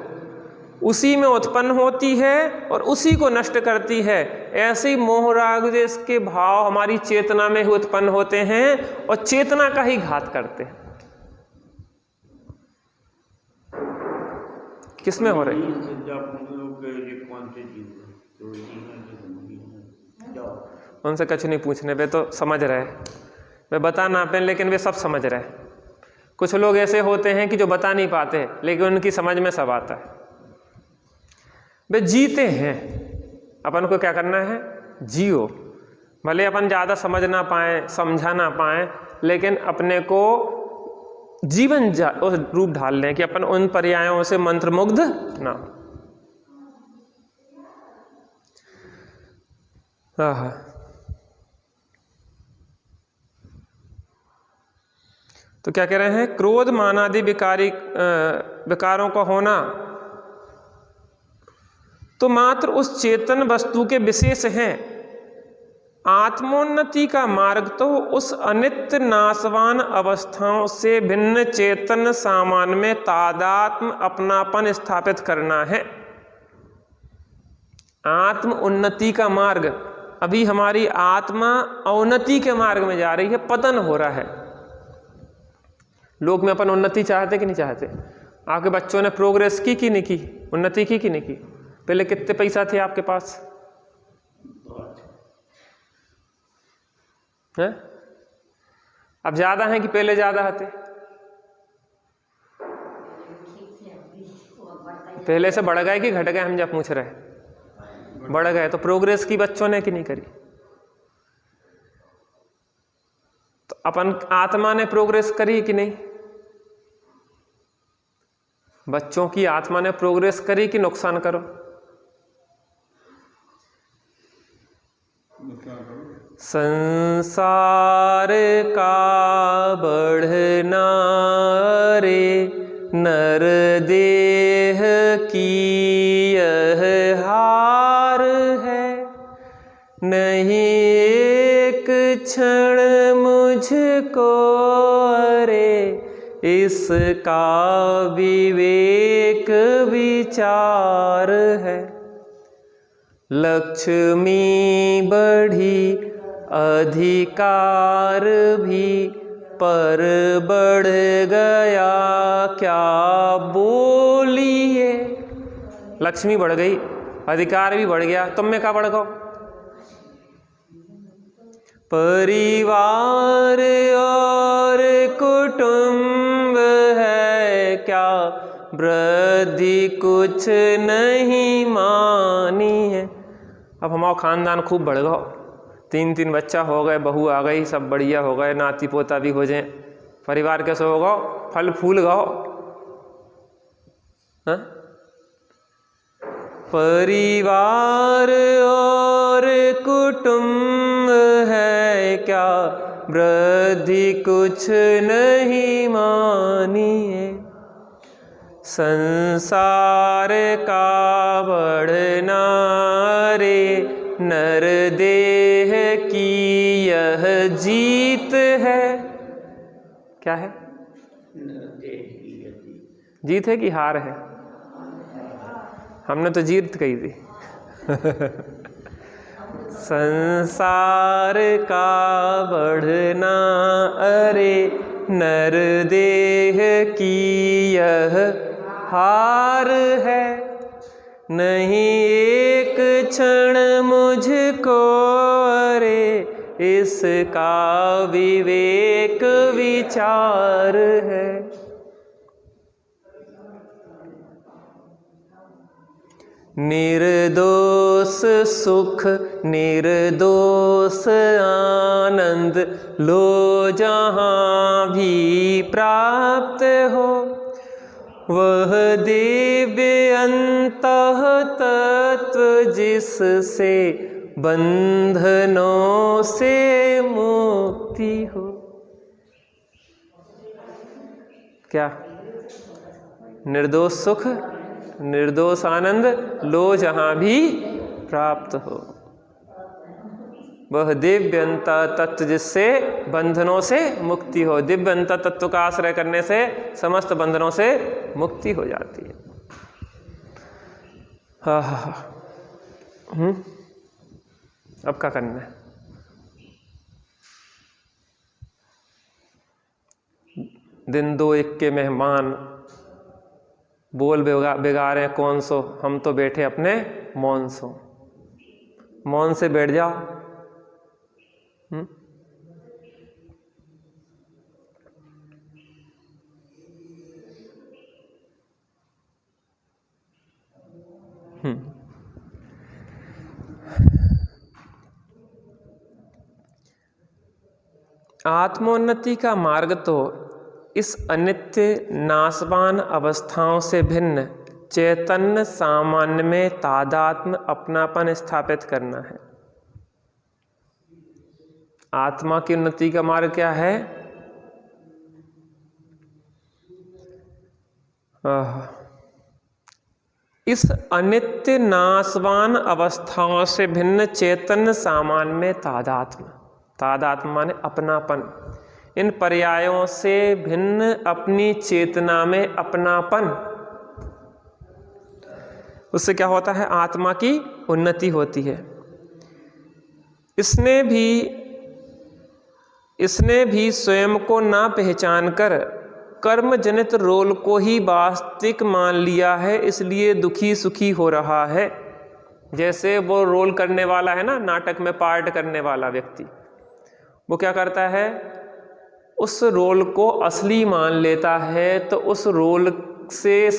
S1: उसी में उत्पन्न होती है और उसी को नष्ट करती है। ऐसे ही मोह राग द्वेष के भाव हमारी चेतना में ही उत्पन्न होते हैं और चेतना का ही घात करते हैं। किसमें हो रही? उनसे कुछ नहीं पूछने, वे तो समझ रहे, वे बता ना पाए लेकिन वे सब समझ रहे। कुछ लोग ऐसे होते हैं कि जो बता नहीं पाते लेकिन उनकी समझ में सब आता है। वे जीते हैं, अपन को क्या करना है? जियो। भले अपन ज़्यादा समझ ना पाए, समझा ना पाए, लेकिन अपने को जीवन रूप ढाल लें कि अपन उन पर्यायों से मंत्रमुग्ध ना। तो क्या कह रहे हैं? क्रोध मानादि विकारों का होना तो मात्र उस चेतन वस्तु के विशेष हैं। आत्मोन्नति का मार्ग तो उस अनित्य नाशवान अवस्थाओं से भिन्न चेतन सामान में तादात्म्य अपनापन स्थापित करना है। आत्म उन्नति का मार्ग, अभी हमारी आत्मा अवनति के मार्ग में जा रही है, पतन हो रहा है। लोग में अपन उन्नति चाहते कि नहीं चाहते? आपके बच्चों ने प्रोग्रेस की कि नहीं की? उन्नति की कि नहीं की? पहले कितने पैसा थे आपके पास? है? अब ज्यादा हैं कि पहले ज्यादा थे? पहले से बढ़ गए कि घट गए? हम जब पूछ रहे, बढ़ गए। तो प्रोग्रेस की बच्चों ने कि नहीं करी? तो अपन आत्मा ने प्रोग्रेस करी कि नहीं? बच्चों की आत्मा ने प्रोग्रेस करी कि नुकसान करो? संसार का बढ़ना रे नर देह की यह हार है। नहीं एक क्षण मुझको अरे इसका विवेक विचार है। लक्ष्मी बढ़ी अधिकार भी पर बढ़ गया क्या बोलिए। लक्ष्मी बढ़ गई, अधिकार भी बढ़ गया, तुम में क्या बढ़ गो? परिवार और कुटुंब है क्या वृद्धि कुछ नहीं मानी है। अब हमारा खानदान खूब बढ़ गया, 3 बच्चा हो गए, बहू आ गई, सब बढ़िया हो गए, नाती पोता भी हो जाए, परिवार कैसे होगा? फल फूल गाओ। परिवार और कुटुंब है क्या वृद्धि कुछ नहीं मानी है। संसार का बढ़ना रे नर देह की यह जीत है। क्या है? जीत है कि हार है? हमने तो जीत कही थी। संसार का बढ़ना अरे नर देह की यह हार है। नहीं एक क्षण मुझको अरे इसका विवेक विचार है। निर्दोष सुख निर्दोष आनंद लो जहाँ भी प्राप्त हो, वह दिव्य अंतः तत्व जिससे बंधनों से मुक्ति हो। क्या? निर्दोष सुख निर्दोष आनंद लो जहाँ भी प्राप्त हो, वह दिव्य अंत तत्व जिससे बंधनों से मुक्ति हो। दिव्य अंत तत्व का आश्रय करने से समस्त बंधनों से मुक्ति हो जाती है। अब क्या करना है? दिन दो एक के मेहमान बोल बिगाड़े कौन सो, हम तो बैठे अपने मौन सो। मौन से बैठ जाओ। आत्मोन्नति का मार्ग तो इस अनित्य नाशवान अवस्थाओं से भिन्न चैतन्य सामान्य में तादात्म्य अपनापन स्थापित करना है। आत्मा की उन्नति का मार्ग क्या है? इस अनित्य नाशवान अवस्थाओं से भिन्न चैतन्य सामान्य में तादात्म्य। तादात्म्य माने अपनापन। इन पर्यायों से भिन्न अपनी चेतना में अपनापन, उससे क्या होता है? आत्मा की उन्नति होती है। इसने भी स्वयं को ना पहचान कर कर्म जनित रोल को ही वास्तविक मान लिया है, इसलिए दुखी सुखी हो रहा है। जैसे वो रोल करने वाला है ना, नाटक में पार्ट करने वाला व्यक्ति, वो क्या करता है? उस रोल को असली मान लेता है, तो उस रोल से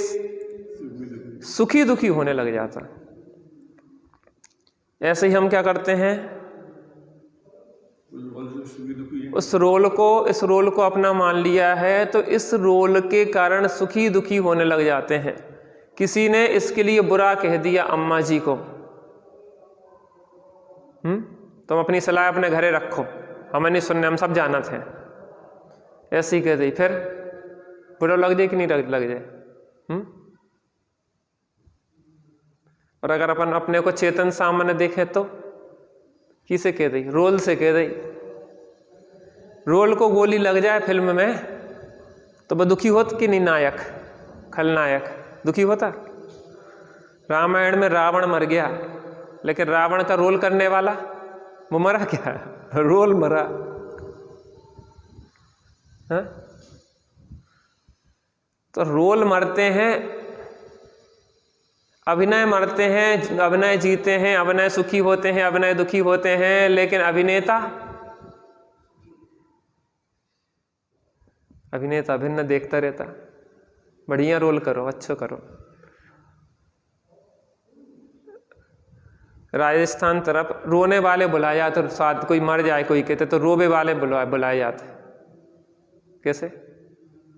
S1: सुखी दुखी होने लग जाता है। ऐसे ही हम क्या करते हैं? इस रोल को अपना मान लिया है, तो इस रोल के कारण सुखी दुखी होने लग जाते हैं। किसी ने इसके लिए बुरा कह दिया अम्मा जी को, तुम अपनी सलाह अपने घरे रखो, हमें नहीं सुनने, हम सब जानत हैं, ऐसे ही कह दी। फिर बुरा लग जाए कि नहीं लग जाए? और अगर अपन अपने को चेतन सामान्य देखें तो किसे कह दी? रोल से कह दी। रोल को गोली लग जाए फिल्म में तो वह दुखी होता कि नहीं? नायक खलनायक दुखी होता। रामायण में रावण मर गया, लेकिन रावण का रोल करने वाला वो मरा क्या? रोल मरा। हाँ? तो रोल मरते हैं, अभिनय मरते हैं, अभिनय जीते हैं, अभिनय सुखी होते हैं, अभिनय दुखी होते हैं, लेकिन अभिनेता भिन्न देखता रहता। बढ़िया रोल करो, अच्छा करो। राजस्थान तरफ रोने वाले बुलाए जाते, साथ कोई मर जाए कोई कहते तो रोवे वाले बुलाए जाते। कैसे?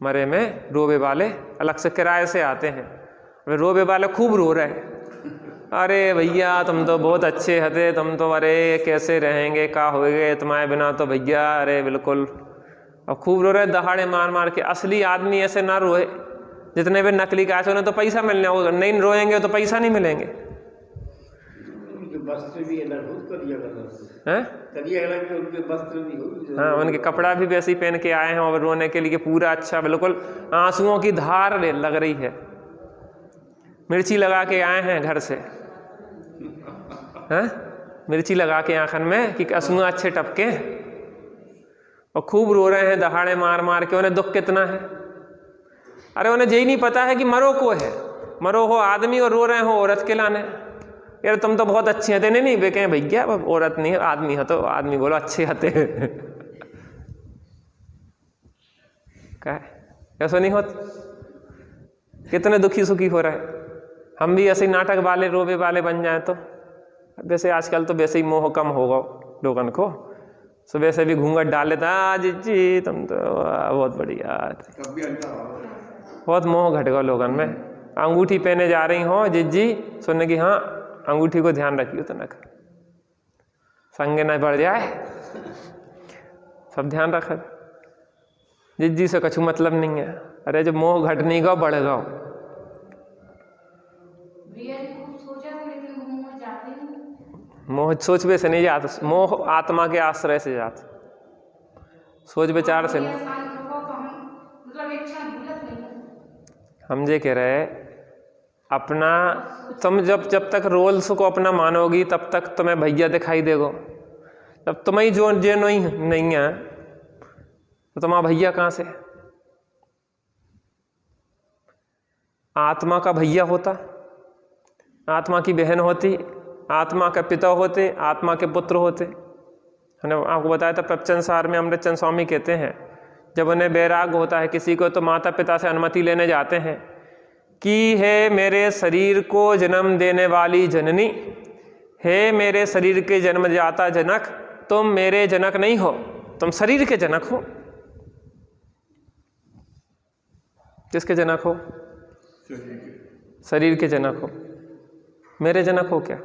S1: मरे में रोवे वाले अलग से किराए से आते हैं। वे रोवे वाले खूब रो रहे, अरे भैया तुम तो बहुत अच्छे हते, तुम तो अरे कैसे रहेंगे, का हो गए तुम्हारे बिना तो भैया, अरे बिल्कुल। और खूब रो रहे दहाड़े मार मार के। असली आदमी ऐसे ना रोए, जितने भी नकली काचे उन्हें तो पैसा मिलने होगा, नहीं रोएंगे तो पैसा नहीं मिलेंगे।
S2: वस्त्र भी अलग
S1: उनके हाँ, उनके कपड़ा भी वैसे ही पहन के आए हैं और रोने के लिए पूरा अच्छा, बिल्कुल आंसुओं की धार लग रही है। मिर्ची लगा के आए हैं घर से, हैं? मिर्ची लगा के आंखन में कि आंसू अच्छे टपके, और खूब रो रहे हैं दहाड़े मार मार के। उन्हें दुख कितना है? अरे उन्हें यही नहीं पता है कि मरो को है, मरो हो आदमी और रो रहे हो औरत के लाने। यार तुम तो बहुत अच्छे हते। नहीं वे कहें भैया औरत नहीं है, आदमी है, तो आदमी बोलो अच्छे हते। क्या ऐसा नहीं होता? कितने दुखी सुखी हो रहा है। हम भी ऐसे नाटक वाले रोवे वाले बन जाए तो। वैसे आजकल तो वैसे ही मोह कम होगा लोगन को, सुबह से भी घूंघट डाले था जी तुम तो बहुत बढ़िया, बहुत मोह घट गया लोगन में। अंगूठी पहने जा रही हो जिज्जी, सुनने की हाँ अंगूठी को ध्यान रखियो तो न संगे न बढ़ जाए, सब ध्यान रख। जिज्जी से कछु मतलब नहीं है। अरे जब मोह घट नहीं गो बढ़ गो। मोह सोचबे से नहीं जाता, मोह आत्मा के आश्रय से जाता, सोच विचार से नहीं। हम जे कह रहे अपना, तुम जब तक रोल्स को अपना मानोगी तब तक तुम्हें भैया दिखाई देगो। जब तुम्हें जो नहीं है तो तुम्हारा भैया कहाँ से? आत्मा का भैया होता, आत्मा की बहन होती, आत्मा के पिता होते, आत्मा के पुत्र होते। मैंने आपको बताया था प्रवचन सार में अमृतचंद स्वामी कहते हैं जब उन्हें वैराग्य होता है किसी को तो माता पिता से अनुमति लेने जाते हैं कि हे मेरे शरीर को जन्म देने वाली जननी, हे मेरे शरीर के जन्मदाता जनक, तुम मेरे जनक नहीं हो, तुम शरीर के जनक हो। किसके जनक हो? शरीर के जनक हो। मेरे जनक हो क्या?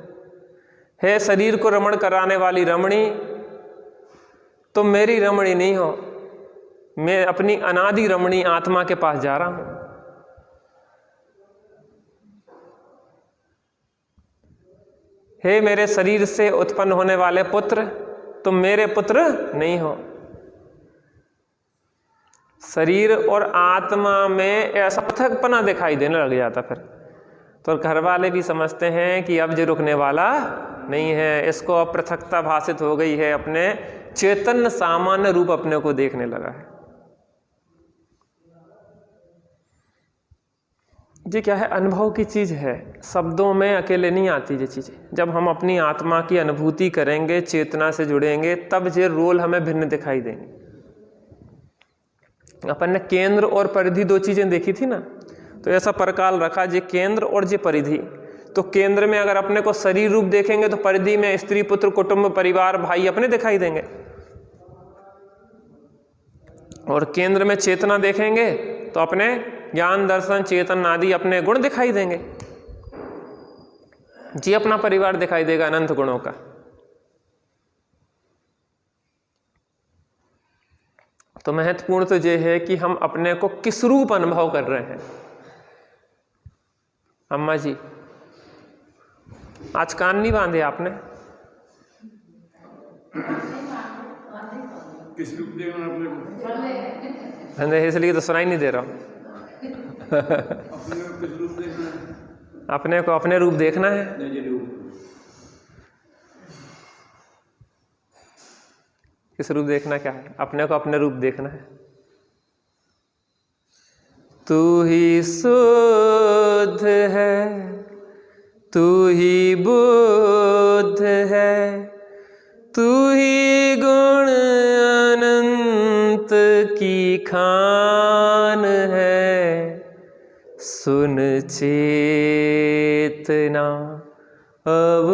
S1: हे शरीर को रमण कराने वाली रमणी, तुम मेरी रमणी नहीं हो, मैं अपनी अनादि रमणी आत्मा के पास जा रहा हूं। हे मेरे शरीर से उत्पन्न होने वाले पुत्र, तुम मेरे पुत्र नहीं हो। शरीर और आत्मा में ऐसा पृथकपना दिखाई देने लग जाता फिर तो घर वाले भी समझते हैं कि अब जो रुकने वाला नहीं है, इसको अब पृथकता भाषित हो गई है, अपने चैतन्य सामान्य रूप अपने को देखने लगा है। ये क्या है? अनुभव की चीज है, शब्दों में अकेले नहीं आती ये चीजें। जब हम अपनी आत्मा की अनुभूति करेंगे, चेतना से जुड़ेंगे, तब ये रोल हमें भिन्न दिखाई देंगे। अपन ने केंद्र और परिधि दो चीजें देखी थी ना, तो ऐसा परकाल रखा जे केंद्र और जे परिधि। तो केंद्र में अगर अपने को शरीर रूप देखेंगे तो परिधि में स्त्री पुत्र कुटुंब परिवार भाई अपने दिखाई देंगे, और केंद्र में चेतना देखेंगे तो अपने ज्ञान दर्शन चेतन आदि अपने गुण दिखाई देंगे। जी अपना परिवार दिखाई देगा अनंत गुणों का। तो महत्वपूर्ण तो यह है कि हम अपने को किस रूप अनुभव कर रहे हैं। अम्मा जी आज कान नहीं बांधे आपने?
S2: किस रूप देखना अपने को?
S1: इसलिए तो सुनाई नहीं दे रहा हूं।
S2: अपने को किस रूप देखना है?
S1: अपने को अपने रूप देखना है। किस रूप देखना क्या है? अपने को अपने रूप देखना है। तू ही शुद्ध है, तू ही बुद्ध है, तू ही गुण अनंत की खान है। सुन चेतना अब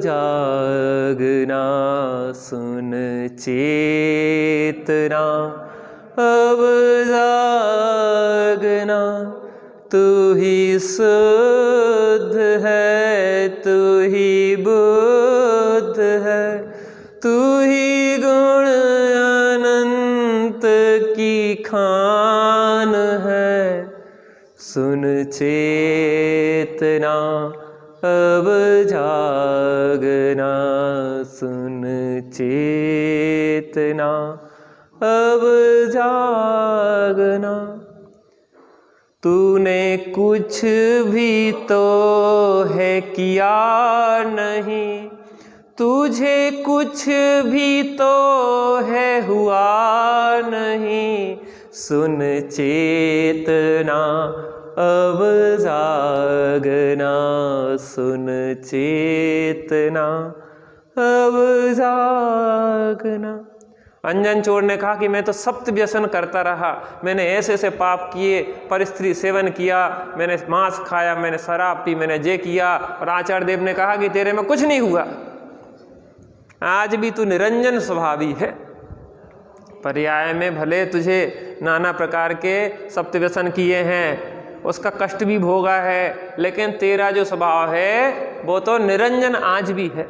S1: जागना, सुन चेतना अब जागना। तू ही शुद्ध है, तू ही बुद्ध है, तू ही गुण अनंत की खान है। सुन चेतना अब जागना, सुन चेतना अब जागना। तूने कुछ भी तो है किया नहीं, तुझे कुछ भी तो है हुआ नहीं। सुन चेतना अब जागना, सुन चेतना अब जागना। अंजन चोर ने कहा कि मैं तो सप्त व्यसन करता रहा, मैंने ऐसे ऐसे पाप किए, पर स्त्री सेवन किया, मैंने मांस खाया, मैंने शराब पी, मैंने ये किया, और आचार्य देव ने कहा कि तेरे में कुछ नहीं हुआ, आज भी तू निरंजन स्वभावी है। पर्याय में भले तुझे नाना प्रकार के सप्त व्यसन किए हैं, उसका कष्ट भी भोगा है, लेकिन तेरा जो स्वभाव है वो तो निरंजन आज भी है,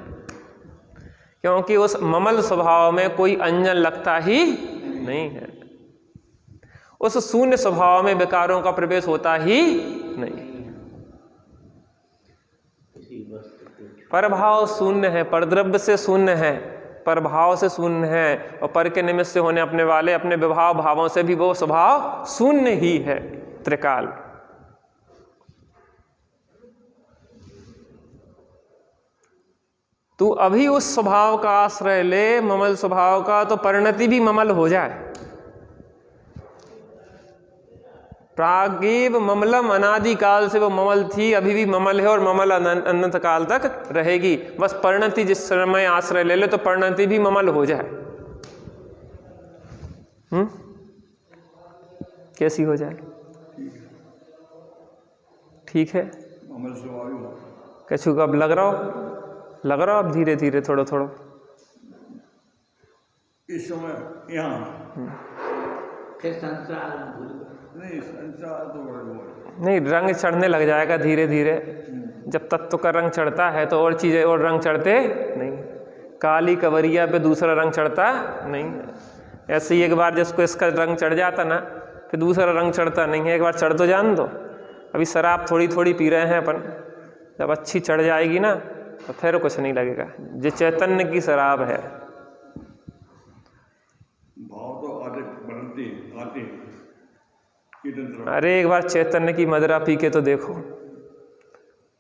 S1: क्योंकि उस ममल स्वभाव में कोई अंजन लगता ही नहीं है, उस शून्य स्वभाव में विकारों का प्रवेश होता ही नहीं। परभाव शून्य है, परद्रव्य से शून्य है, परभाव से शून्य है, और पर के निमित्त से होने अपने वाले अपने विभाव भावों से भी वो स्वभाव शून्य ही है, त्रिकाल। तू अभी उस स्वभाव का आश्रय ले, ममल स्वभाव का, तो परिणति भी ममल हो जाए। प्रागेव ममलम, अनादि काल से वो ममल थी, अभी भी ममल है और ममल अनंत काल तक रहेगी। बस परिणति जिस समय आश्रय ले ले तो परिणति भी ममल हो जाए। कैसी हो जाए? ठीक है, कैसे अब लग रहा हो अब धीरे धीरे थोड़ा थोड़ा
S2: इस समय यहाँ
S1: नहीं, रंग चढ़ने लग जाएगा धीरे धीरे। जब तत्व का रंग चढ़ता है तो और चीजें और रंग चढ़ते नहीं, काली कवरिया पे दूसरा रंग चढ़ता नहीं। ऐसे ही एक बार जिसको इसका रंग चढ़ जाता ना, फिर दूसरा रंग चढ़ता नहीं है। एक बार चढ़ तो जान दो। अभी शराब थोड़ी थोड़ी पी रहे हैं अपन, जब अच्छी चढ़ जाएगी ना तो फिर कुछ नहीं लगेगा। जो चैतन्य की शराब है,
S2: भाव तो आते
S1: अरे एक बार चैतन्य की मदिरा पी के तो देखो,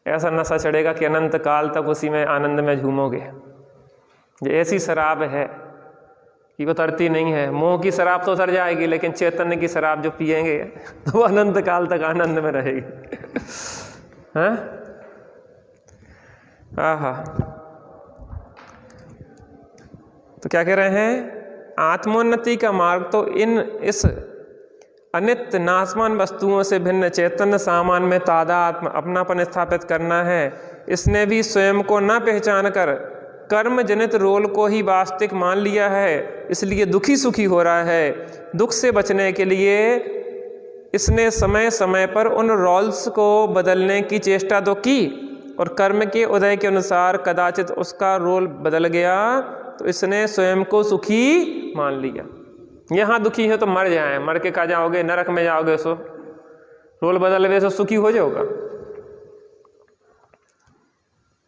S1: ऐसा नशा चढ़ेगा कि अनंत काल तक उसी में आनंद में झूमोगे। ये ऐसी शराब है कि वो उतरती नहीं है। मोह की शराब तो उतर जाएगी, लेकिन चैतन्य की शराब जो पिएंगे तो वो अनंत काल तक आनंद में रहेगी। हाँ, आहा। तो क्या कह रहे हैं? आत्मोन्नति का मार्ग तो इस अनित्य नाशवान वस्तुओं से भिन्न चैतन्य सामान में तादात्म्य अपनापन स्थापित करना है। इसने भी स्वयं को न पहचान कर कर्म जनित रोल को ही वास्तविक मान लिया है, इसलिए दुखी सुखी हो रहा है। दुख से बचने के लिए इसने समय समय पर उन रोल्स को बदलने की चेष्टा तो की, और कर्म के उदय के अनुसार कदाचित उसका रोल बदल गया तो इसने स्वयं को सुखी मान लिया। यहाँ दुखी है तो मर जाए, मर के कहाँ जाओगे? नरक में जाओगे। सो रोल बदल गए तो सुखी हो जाओगा।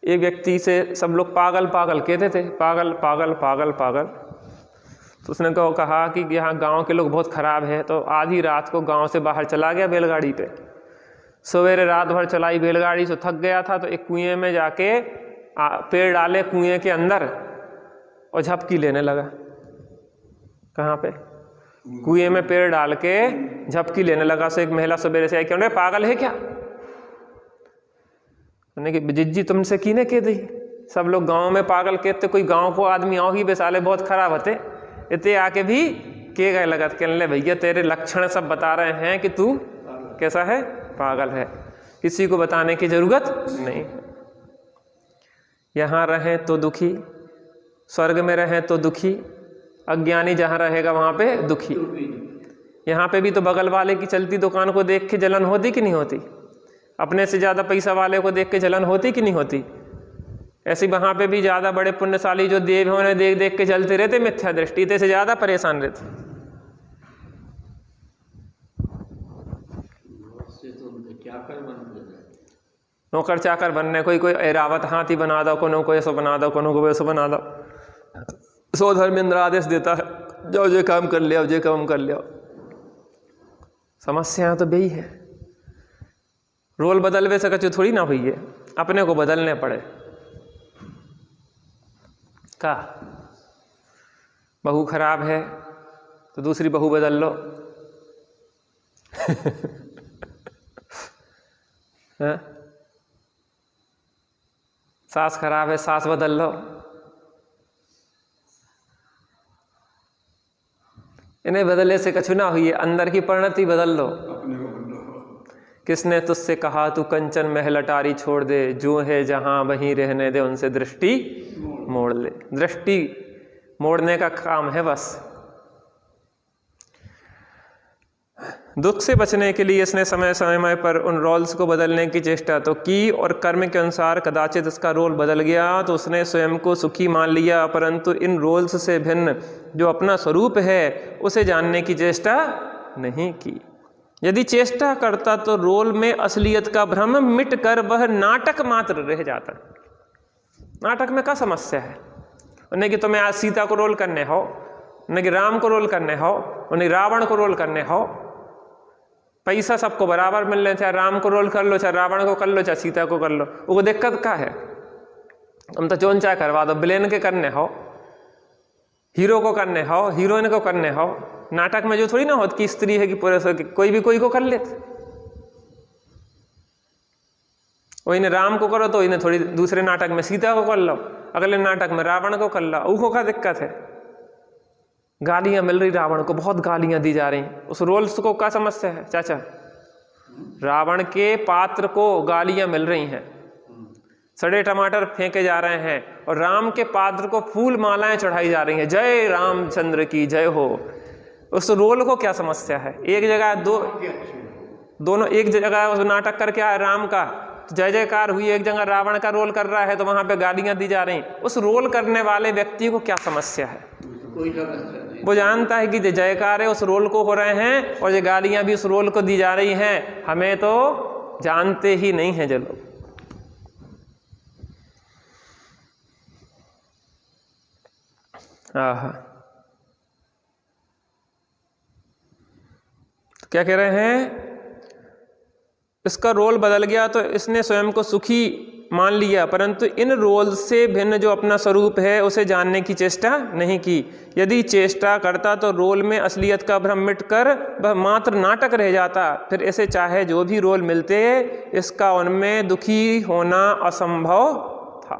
S1: एक व्यक्ति से सब लोग पागल पागल कहते थे, पागल पागल पागल पागल। तो उसने कहा कि यहाँ गांव के लोग बहुत खराब है, तो आधी रात को गांव से बाहर चला गया बैलगाड़ी पे। सवेरे रात भर चलाई बैलगाड़ी, से थक गया था तो एक कुएं में जाके पेड़ डाले कुएं के अंदर और झपकी लेने लगा। कहाँ पे? कुएं में पेड़ डाल के झपकी लेने लगा। सो एक महिला सवेरे से आई, क्यों रे पागल है क्या? कि जिज्जी तुमसे कीने कह दी, सब लोग गांव में पागल कहते, कोई गांव को आदमी आओ ही बेसाले बहुत खराब होते, इतने आके भी के गए लगत। कहने भैया तेरे लक्षण सब बता रहे हैं कि तू कैसा है, पागल है, किसी को बताने की जरूरत नहीं। यहाँ रहे तो दुखी, स्वर्ग में रहे तो दुखी, अज्ञानी जहाँ रहेगा वहाँ पे दुखी। यहाँ पे भी तो बगल वाले की चलती दुकान को देख के जलन होती कि नहीं होती? अपने से ज़्यादा पैसा वाले को देख के जलन होती कि नहीं होती? ऐसे वहाँ पे भी ज़्यादा बड़े पुण्यशाली जो देव हैं उन्हें देख देख के जलते रहते, मिथ्या दृष्टि से ज़्यादा परेशान रहते। नौकर चाकर बनने, कोई एरावत हाथी बना दो, को ऐसा बना दो, को वैसा बना दो। सो धर्मेंद्र आदेश देता है, जाओ ये काम कर लिया, ये काम कर लिया। समस्या तो यही है। रोल बदलवे से कचू थोड़ी ना हुई है, अपने को बदलने पड़े। का बहू खराब है तो दूसरी बहू बदल लो। सास खराब है, सास बदल लो। इन्हें बदले से कछु ना हुई, अंदर की परिणति बदल लो।
S2: अपने को बदलो।
S1: किसने तुझसे कहा तू कंचन महल अटारी छोड़ दे, जो है जहां वहीं रहने दे, उनसे दृष्टि मोड़ ले। दृष्टि मोड़ने का काम है बस। दुख से बचने के लिए इसने समय समय पर उन रोल्स को बदलने की चेष्टा तो की, और कर्म के अनुसार कदाचित इसका रोल बदल गया तो उसने स्वयं को सुखी मान लिया, परंतु इन रोल्स से भिन्न जो अपना स्वरूप है उसे जानने की चेष्टा नहीं की। यदि चेष्टा करता तो रोल में असलियत का भ्रम मिटकर वह नाटक मात्र रह जाता। नाटक में क्या समस्या है? उन्हें कि तुम्हें आज सीता को रोल करने हो, उन्हें कि राम को रोल करने हो, उन्हें रावण को रोल करने हो। पैसा सबको बराबर मिल रहे, चाहे राम को रोल कर लो, चाहे रावण को कर लो, चाहे सीता को कर लो, वो दिक्कत क्या है? हम तो जोन चाहे करवा दो। विलेन के करने हो, हीरो को करने हो, हीरोइन को करने हो। नाटक में जो थोड़ी ना होती कि स्त्री है कि पुरुष है, कि कोई भी कोई को कर लेते। वो इन्हें राम को करो तो इन्हें थोड़ी दूसरे नाटक में सीता को कर लो, अगले नाटक में रावण को कर लो। उसको क्या दिक्कत है? गालियां मिल रही रावण को, बहुत गालियां दी जा रही, उस रोल्स को क्या समस्या है चाचा? रावण के पात्र को गालियां मिल रही हैं, सड़े टमाटर फेंके जा रहे हैं, और राम के पात्र को फूल मालाएं चढ़ाई जा रही हैं, जय रामचंद्र की जय हो। उस रोल को क्या समस्या है? एक जगह दोनों एक जगह नाटक करके आए राम का, जय जयकार हुई, एक जगह रावण का रोल कर रहा है तो वहां पे गालियां दी जा रही। उस रोल करने वाले व्यक्ति को क्या समस्या है?
S2: कोई समस्या नहीं।
S1: वो जानता है कि जयकार है उस रोल को हो रहे हैं, और ये गालियां भी उस रोल को दी जा रही हैं। हमें तो जानते ही नहीं है जो लोग। तो क्या कह रहे हैं? इसका रोल बदल गया तो इसने स्वयं को सुखी मान लिया, परंतु इन रोल से भिन्न जो अपना स्वरूप है उसे जानने की चेष्टा नहीं की। यदि चेष्टा करता तो रोल में असलियत का भ्रम मिटकर वह मात्र नाटक रह जाता। फिर इसे चाहे जो भी रोल मिलते इसका उनमें दुखी होना असंभव था।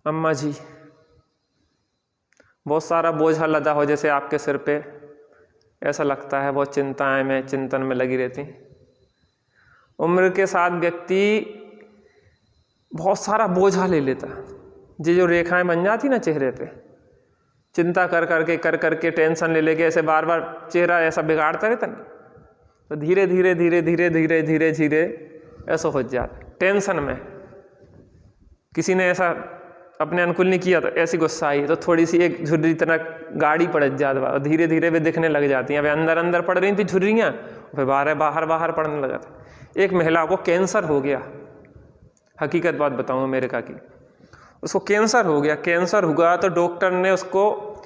S1: अम्मा जी, बहुत सारा बोझा लदा हो जैसे आपके सिर पे, ऐसा लगता है बहुत चिंताएं में चिंतन में लगी रहती। उम्र के साथ व्यक्ति बहुत सारा बोझा ले लेता। ये जो रेखाएं बन जाती ना चेहरे पे, चिंता कर करके टेंशन ले लेके ऐसे बार बार चेहरा ऐसा बिगाड़ता रहता ना, तो धीरे धीरे धीरे धीरे धीरे धीरे धीरे ऐसा हो जाता। टेंशन में किसी ने ऐसा अपने अनुकूल नहीं किया तो ऐसी गुस्सा आई तो थोड़ी सी एक झुर्री तरह गाड़ी पड़ जाती, और धीरे धीरे वे दिखने लग जाती हैं। वे अंदर अंदर पड़ रही थी झुर्रियाँ, फिर बाहर पड़ने लगा था। एक महिला को कैंसर हो गया, हकीकत बात बताऊँ अमेरिका की, उसको कैंसर हो गया। कैंसर हुआ तो डॉक्टर ने उसको,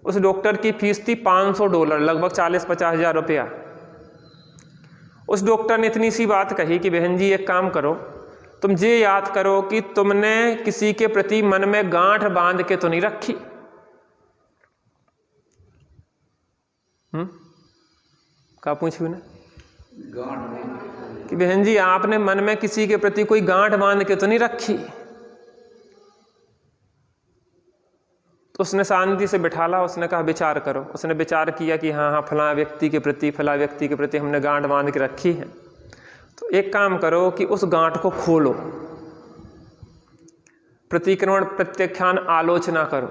S1: उस डॉक्टर की फीस थी $500, लगभग 40-50 हज़ार रुपया। उस डॉक्टर ने इतनी सी बात कही कि बहन जी एक काम करो, तुम ये याद करो कि तुमने किसी के प्रति मन में गांठ बांध के तो नहीं रखी। क्या पूछी ना कि बहन जी आपने मन में किसी के प्रति कोई गांठ बांध के तो नहीं रखी। तो उसने शांति से बिठाला, उसने कहा विचार करो। उसने विचार किया कि हाँ फलां व्यक्ति के प्रति हमने गांठ बांध के रखी है। तो एक काम करो कि उस गांठ को खोलो, प्रतिक्रमण प्रत्याख्यान आलोचना करो,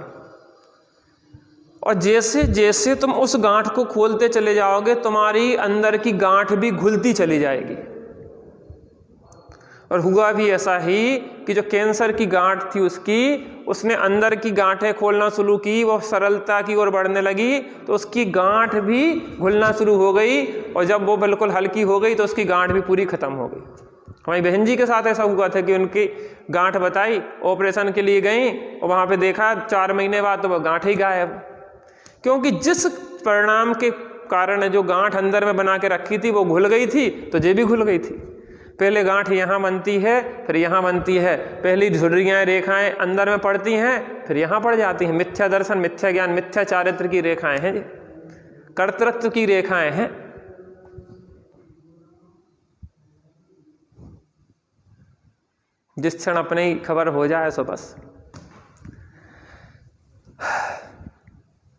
S1: और जैसे जैसे तुम उस गांठ को खोलते चले जाओगे तुम्हारी अंदर की गांठ भी घुलती चली जाएगी। और हुआ भी ऐसा ही कि जो कैंसर की गांठ थी उसने अंदर की गांठें खोलना शुरू की, वो सरलता की ओर बढ़ने लगी तो उसकी गांठ भी घुलना शुरू हो गई, और जब वो बिल्कुल हल्की हो गई तो उसकी गांठ भी पूरी खत्म हो गई। हमारी बहन जी के साथ ऐसा हुआ था कि उनकी गांठ बताई, ऑपरेशन के लिए गई और वहाँ पे देखा 4 महीने बाद तो वो गांठ ही गायब। क्योंकि जिस परिणाम के कारण जो गांठ अंदर में बना के रखी थी वो घुल गई थी, तो ये भी घुल गई थी। पहले गांठ यहाँ बनती है, फिर यहाँ बनती है, पहली झुर्रियाँ रेखाएं अंदर में पड़ती हैं, फिर यहाँ पड़ जाती हैं। मिथ्या दर्शन, मिथ्या ज्ञान, मिथ्या चारित्र की रेखाएं हैं, कर्तृत्व की रेखाएं हैं। जिस क्षण अपने ही खबर हो जाए सो बस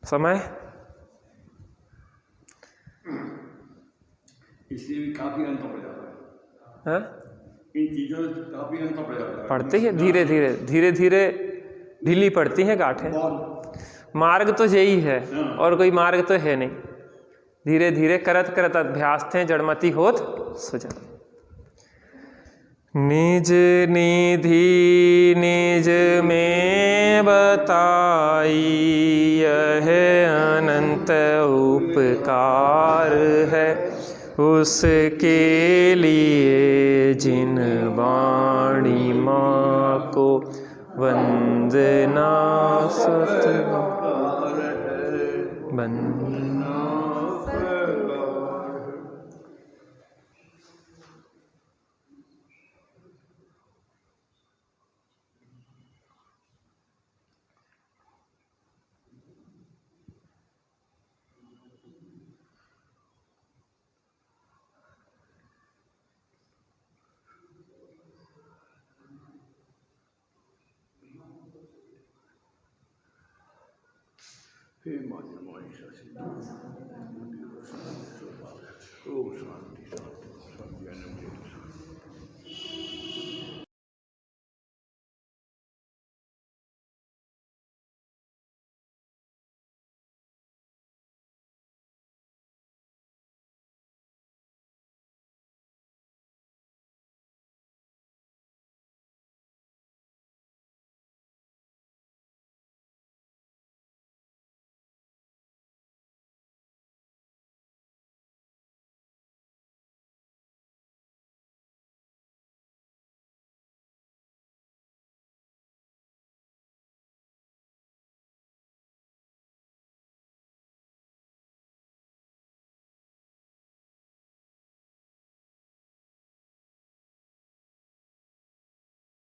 S1: समय
S3: इसलिए भी काफी अंतर पड़ जाता है।
S1: हाँ
S3: इन चीजों से काफी अंतर पड़ जाता है।
S1: पड़ती है, धीरे धीरे धीरे धीरे ढीली पड़ती हैं गांठें। मार्ग तो यही है और कोई मार्ग तो है नहीं। धीरे धीरे करत करत अभ्यास थे जड़मति होत सुजन। निज निधि निज में बताई यह अनंत उपकार है, उसके लिए जिन वाणी माँ को वंदना सतबार है, वंदना सतबार।
S3: हे मान्य माई शासी, ओ शांति।